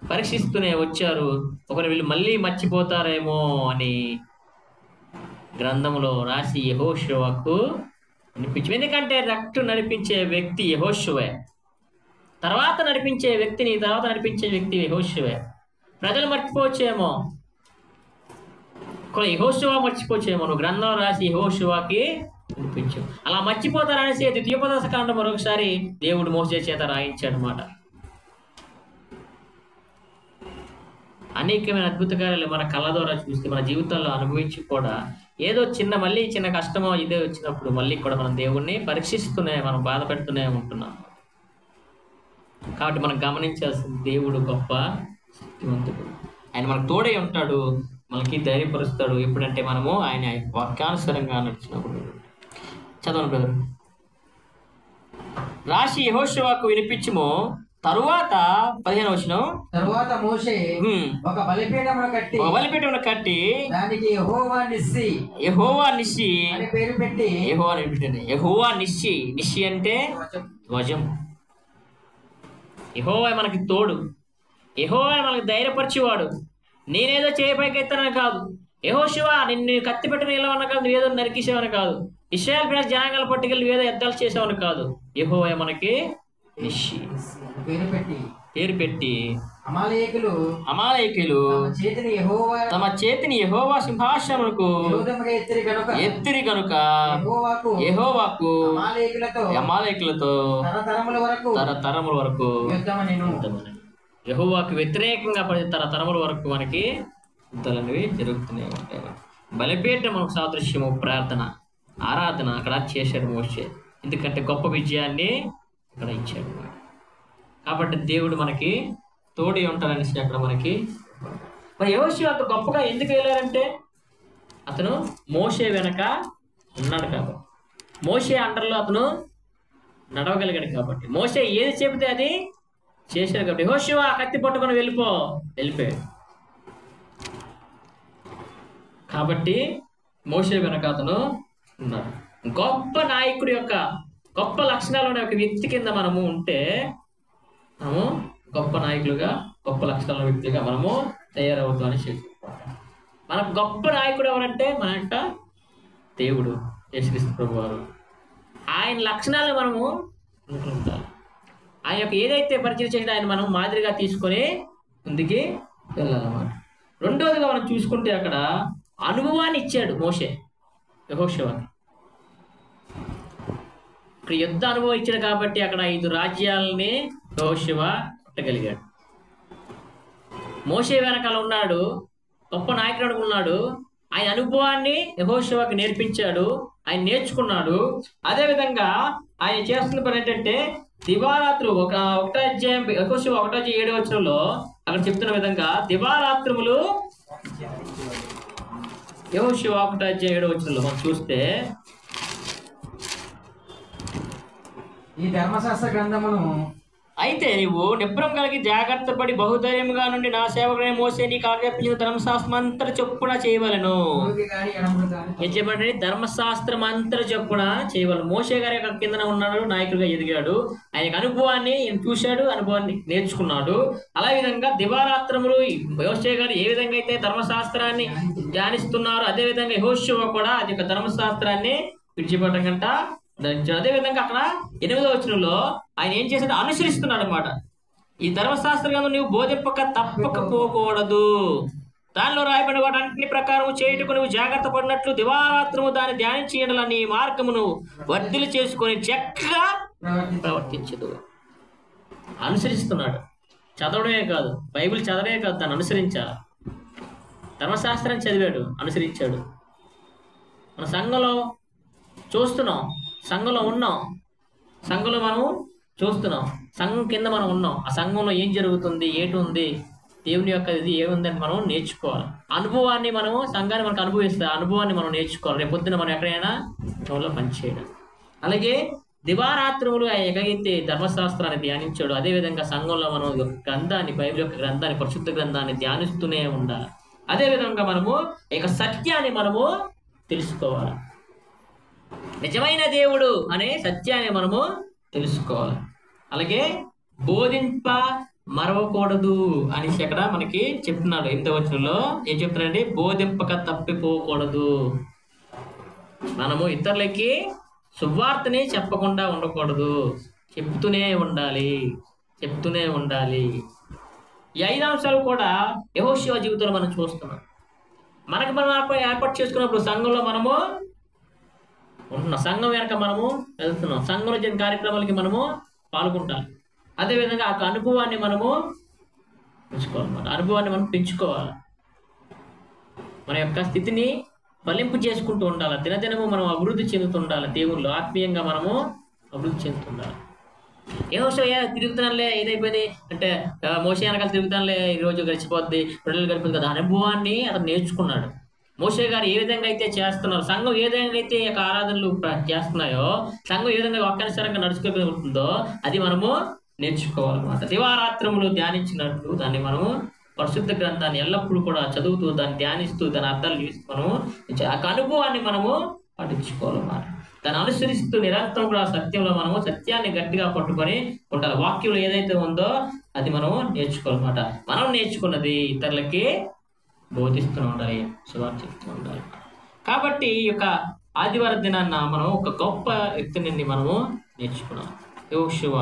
A: పరీక్షిస్తూనే వచ్చారు. ఒకరు వీళ్ళు మళ్ళీ మర్చిపోతారేమో అని గ్రంథంలో రాసి యెహోషువకు వినిపించు. ఎందుకంటే రక్తం నడిపించే వ్యక్తి యెహోషువే, తర్వాత నడిపించే వ్యక్తి యెహోషువే. ప్రజలు మర్చిపోవచ్చేమో, యెహోషువ మర్చిపోవచ్చేమో, నువ్వు గ్రంథంలో రాసి యెహోషువకి వినిపించు. అలా మర్చిపోతారనేసి ద్వితీయోపదేశకాండం మరొకసారి దేవుడు మోసే చేత రాయించాడు అన్నమాట. అనేకమైన అద్భుత కార్యాలు మన కళ్ళ ద్వారా చూస్తే మన జీవితాల్లో అనుభవించి కూడా ఏదో మళ్ళీ చిన్న కష్టమో ఇదే వచ్చినప్పుడు మళ్ళీ కూడా మనం దేవుణ్ణి పరీక్షిస్తూనే మనం బాధ పెడుతూనే ఉంటున్నాం. కాబట్టి మనం గమనించాల్సింది, దేవుడు గొప్ప శక్తివంతుడు, ఆయన మనకు తోడై ఉంటాడు, మనకి ధైర్యపరుస్తాడు ఎప్పుడంటే మనము ఆయన వాక్యానుసారంగా నడిచినప్పుడు. చదవను బ్రదర్. రాశి యెహోషువకు వినిపించుము. తరువాత 15వ వచనం,
C: తరువాత మోషే ఒక బలిపీఠమును కట్టి దానికి యెహోవా నిస్సి అని పేరు పెట్టి
A: యెహోవా నిస్సి అంటే ధ్వజం. యెహోవా మనకి తోడు, యెహోవా మనకి ధైర్యపరిచేవాడు. నేనేదో చేయపైకెత్తానని కాదు, యెహోషువ నిన్ను కత్తి పెట్టిన నిలవన్న కాదు, నువ్వేదో నరికేసేవని కాదు, ఇశ్రాయేలు ప్రజల జనాంగాల పట్టుకెళ్ళి ఏదో యుద్ధాలు చేసేవని కాదు. యెహోవా మనకి నిస్సి పేరు పెట్టి
C: అమాలేకులు
A: తమ చేతిని యెహోవా సింహాసనమునకు ఎత్తిరి గనుక యెహోవాకు అమాలేకులతో తరతరముల వరకు యెహోవాకు వ్యతిరేకంగా తరతరముల వరకు మనకి యుద్ధాలనేవి జరుగుతూనే ఉంటాయి. బలిపీఠం మనకు సాదృశ్యము, ప్రార్థన, ఆరాధన అక్కడ చేశాడు మోషే. ఎందుకంటే గొప్ప విజయాన్ని అక్కడ ఇచ్చాడు. కాబట్టి దేవుడు మనకి తోడి ఉంటాడనేసి అక్కడ మనకి. మరి యెహోషువ అంత గొప్పగా ఎందుకు వెళ్ళారంటే అతను మోషే వెనక ఉన్నాడు కాబట్టి, మోషే అండర్లో అతను నడవగలిగాడు కాబట్టి, మోషే ఏది చెబితే అది చేశాడు కాబట్టి యెహోషువ కత్తి పట్టుకొని వెళ్ళిపోయాడు. కాబట్టి మోషే వెనక అతను ఉన్నాడు. గొప్ప నాయకుడి యొక్క గొప్ప లక్షణాలు ఉన్న ఒక వ్యక్తి కింద మనము ఉంటే మనము గొప్ప నాయకులుగా, గొప్ప లక్షణాల వ్యక్తిగా మనము తయారవుతామని చెప్పుకుంటాం. మనకు గొప్ప నాయకుడు ఎవరంటే మన యొక్క దేవుడు యేసుక్రీస్తు ప్రభువారు. ఆయన లక్షణాలు మనము ఉండాలి. ఆయన యొక్క ఏదైతే పరిచయం చేసినా ఆయన మనం మాదిరిగా తీసుకొని ముందుకి వెళ్ళాలన్నమాట. రెండోదిగా మనం చూసుకుంటే అక్కడ అనుభవాన్ని ఇచ్చాడు మోషే యెహోషువకి. ఇక్కడ యుద్ధ అనుభవం ఇచ్చాడు కాబట్టి అక్కడ 5 రాజ్యాలని యెహోషువ పట్టగలిగాడు. మోషే వెనకాల ఉన్నాడు, గొప్ప నాయకుడు ఉన్నాడు. ఆయన అనుభవాన్ని యెహోషువకి నేర్పించాడు, ఆయన నేర్చుకున్నాడు. అదేవిధంగా ఆయన చేస్తున్న పని ఏంటంటే దివారాత్రులు 1వ అధ్యాయం యెహోషువ 1వ అధ్యాయం 7వ వచనంలో అక్కడ చెప్తున్న విధంగా దివారాత్రములు యెహోషువ 1:7 మనం చూస్తే,
C: ఈ ధర్మశాస్త్ర గ్రంథమును
A: అయితే నీవు నిబ్రం కలిగి జాగ్రత్త పడి బహుధైర్యముగా నుండి నా సేవకుడైన మోషే నీకు ఆజ్ఞాపించిన ధర్మశాస్త్రం అంతట చొప్పున చేయవలెను. ఏం చెప్పండి? ధర్మశాస్త్రం అంతట చొప్పున చేయవలను. మోషే గారి యొక్క కిందన ఉన్నాడు, నాయకుడిగా ఎదిగాడు. ఆయన అనుభవాన్ని చూశాడు, అనుభవాన్ని నేర్చుకున్నాడు. అలా విధంగా దివారాత్రములు మోషే గారు ఏ విధంగా అయితే ధర్మశాస్త్రాన్ని ధ్యానిస్తున్నారో అదే విధంగా యెహోషువ కూడా అది యొక్క ధర్మశాస్త్రాన్ని విడిచిపెట్టకుండా అదే విధంగా అక్కడ 8వ వచనంలో ఆయన ఏం చేశాడు? అనుసరిస్తున్నాడు అనమాట. ఈ ధర్మశాస్త్ర గ్రంథం నువ్వు బోధింపక తప్పకపోకూడదు, దానిలో రాయబడిన వాటన్నింటి ప్రకారం చేయుటకు నువ్వు జాగ్రత్త పడినట్లు దివారాత్రము దాన్ని ధ్యానించేయడం నీ మార్గమును వర్ధిలు చేసుకొని చక్కగా ప్రవర్తించదు. అనుసరిస్తున్నాడు. చదవడమే కాదు, బైబిల్ చదవడమే కాదు, దాన్ని అనుసరించాలి. ధర్మశాస్త్రం చదివాడు, అనుసరించాడు. మన సంఘంలో చూస్తున్నాం, సంఘంలో ఉన్నాం, సంఘంలో మనం చూస్తున్నాం, సంఘం కింద మనం ఉన్నాం. ఆ సంఘంలో ఏం జరుగుతుంది, ఏటి ఉంది, దేవుని యొక్క ఇది ఏముందని మనం నేర్చుకోవాలి. అనుభవాన్ని మనము సంఘాన్ని మనకు అనుభవిస్తే అనుభవాన్ని మనం నేర్చుకోవాలి. రేపు పొద్దున మనం ఎక్కడైనా సంఘంలో పనిచేయడం. అలాగే దివారాత్రములు ఆయన ఎగైతే ధర్మశాస్త్రాన్ని ధ్యానించాడు, అదేవిధంగా సంఘంలో మనం గ్రంథాన్ని, బైబిల్ యొక్క గ్రంథాన్ని, పరిశుద్ధ గ్రంథాన్ని ధ్యానిస్తూనే ఉండాలి. అదేవిధంగా మనము ఈ యొక్క సత్యాన్ని మనము తెలుసుకోవాలి. నిజమైన దేవుడు అనే సత్యాన్ని మనము తెలుసుకోవాలి. అలాగే బోధింప మరవకూడదు అనేసి అక్కడ మనకి చెప్తున్నాడు. 8వ వచనంలో ఏం చెప్తున్నాడండి? బోధింపక తప్పిపోకూడదు. మనము ఇతరులకి సువార్తని చెప్పకుండా ఉండకూడదు, చెప్తూనే ఉండాలి, చెప్తూనే ఉండాలి. ఈ 5 అంశాలు కూడా యెహోషువ జీవితంలో మనం చూస్తున్నాం. మనకు మనం ఏర్పాటు చేసుకున్నప్పుడు సంఘంలో మనము ఉంటున్నాం, సంఘం వెనక మనము వెళ్తున్నాం, సంఘంలో జరిగిన కార్యక్రమాలకి మనము పాల్గొంటాం. అదేవిధంగా ఆ అనుభవాన్ని మనము పెంచుకోవాలన్నమాట. అనుభవాన్ని మనం పెంచుకోవాలి. మన యొక్క స్థితిని ఫలింపు చేసుకుంటూ ఉండాలి. దినదినము మనం అభివృద్ధి చెందుతుండాలి. దేవుళ్ళు ఆత్మీయంగా మనము అభివృద్ధి చెందుతుండాలి. యెహోషువ తిరుగుతానులే, ఏదైపోయింది అంటే మోషే వెనకాల తిరుగుతానులే, ఈరోజు గడిచిపోద్ది, 2 నెలలు గడిపోద్ది కదా, అనుభవాన్ని అతను నేర్చుకున్నాడు. మోషే గారు ఏ విధంగా అయితే చేస్తున్నారు, సంఘం ఏ విధంగా అయితే ఈ యొక్క ఆరాధనలు చేస్తున్నాయో, సంఘం ఏ విధంగా ఒక్కనుసారంగా నడుచుకోగలిగి ఉంటుందో అది మనము నేర్చుకోవాలన్నమాట. దివారాత్రములు ధ్యానించినట్లు దాన్ని మనము పరిశుద్ధ గ్రంథాన్ని ఎల్లప్పుడూ కూడా చదువుతూ దాన్ని ధ్యానిస్తూ దాని అర్థాలు చూసి మనము ఆ అనుభవాన్ని మనము పాటించుకోవాలన్నమాట. దాన్ని అనుసరిస్తూ నిరంతరం కూడా సత్యంలో మనము సత్యాన్ని గట్టిగా పట్టుకొని ఉండాలి. వాక్యంలో ఏదైతే ఉందో అది మనము నేర్చుకోవాలన్నమాట. మనం నేర్చుకున్నది ఇతరులకి బోధిస్తూ ఉండాలి, సువార్త చెప్తూ ఉండాలి. కాబట్టి ఈ యొక్క ఆదివారం దినాన్న మనం ఒక గొప్ప వ్యక్తిని మనము నేర్చుకున్నాం. యెహోషువ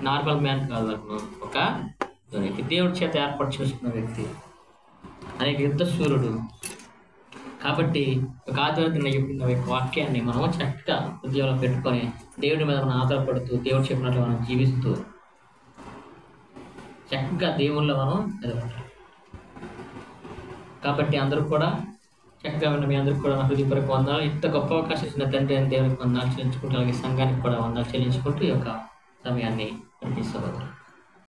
A: నార్మల్ మ్యాన్ కాదు, ఒక దేవుడి చేత ఏర్పాటు చేసుకున్న వ్యక్తి, అనేక యుద్ధ సూర్యుడు. కాబట్టి ఒక ఆదివారం చెప్పిన వాక్యాన్ని మనం చక్కగా ఉద్యోగంలో పెట్టుకొని దేవుడి మీద మనం ఆధారపడుతూ దేవుడు చెప్పినట్లు మనం జీవిస్తూ చక్కగా దేవుళ్ళలో మనం ఎదగాలి. కాబట్టి అందరూ కూడా చక్కగా ఉన్న మీ అందరికీ కూడా నా హృదయపూర్వక వందనాలు. ఇంత గొప్ప అవకాశం ఇచ్చిన తండ్రి అని దేవునికి వందనాలు చెల్లించుకుంటూ, అలాగే సంఘానికి కూడా వందనాలు చెల్లించుకుంటూ ఈ యొక్క సమయాన్ని అర్పిస్తున్నాను.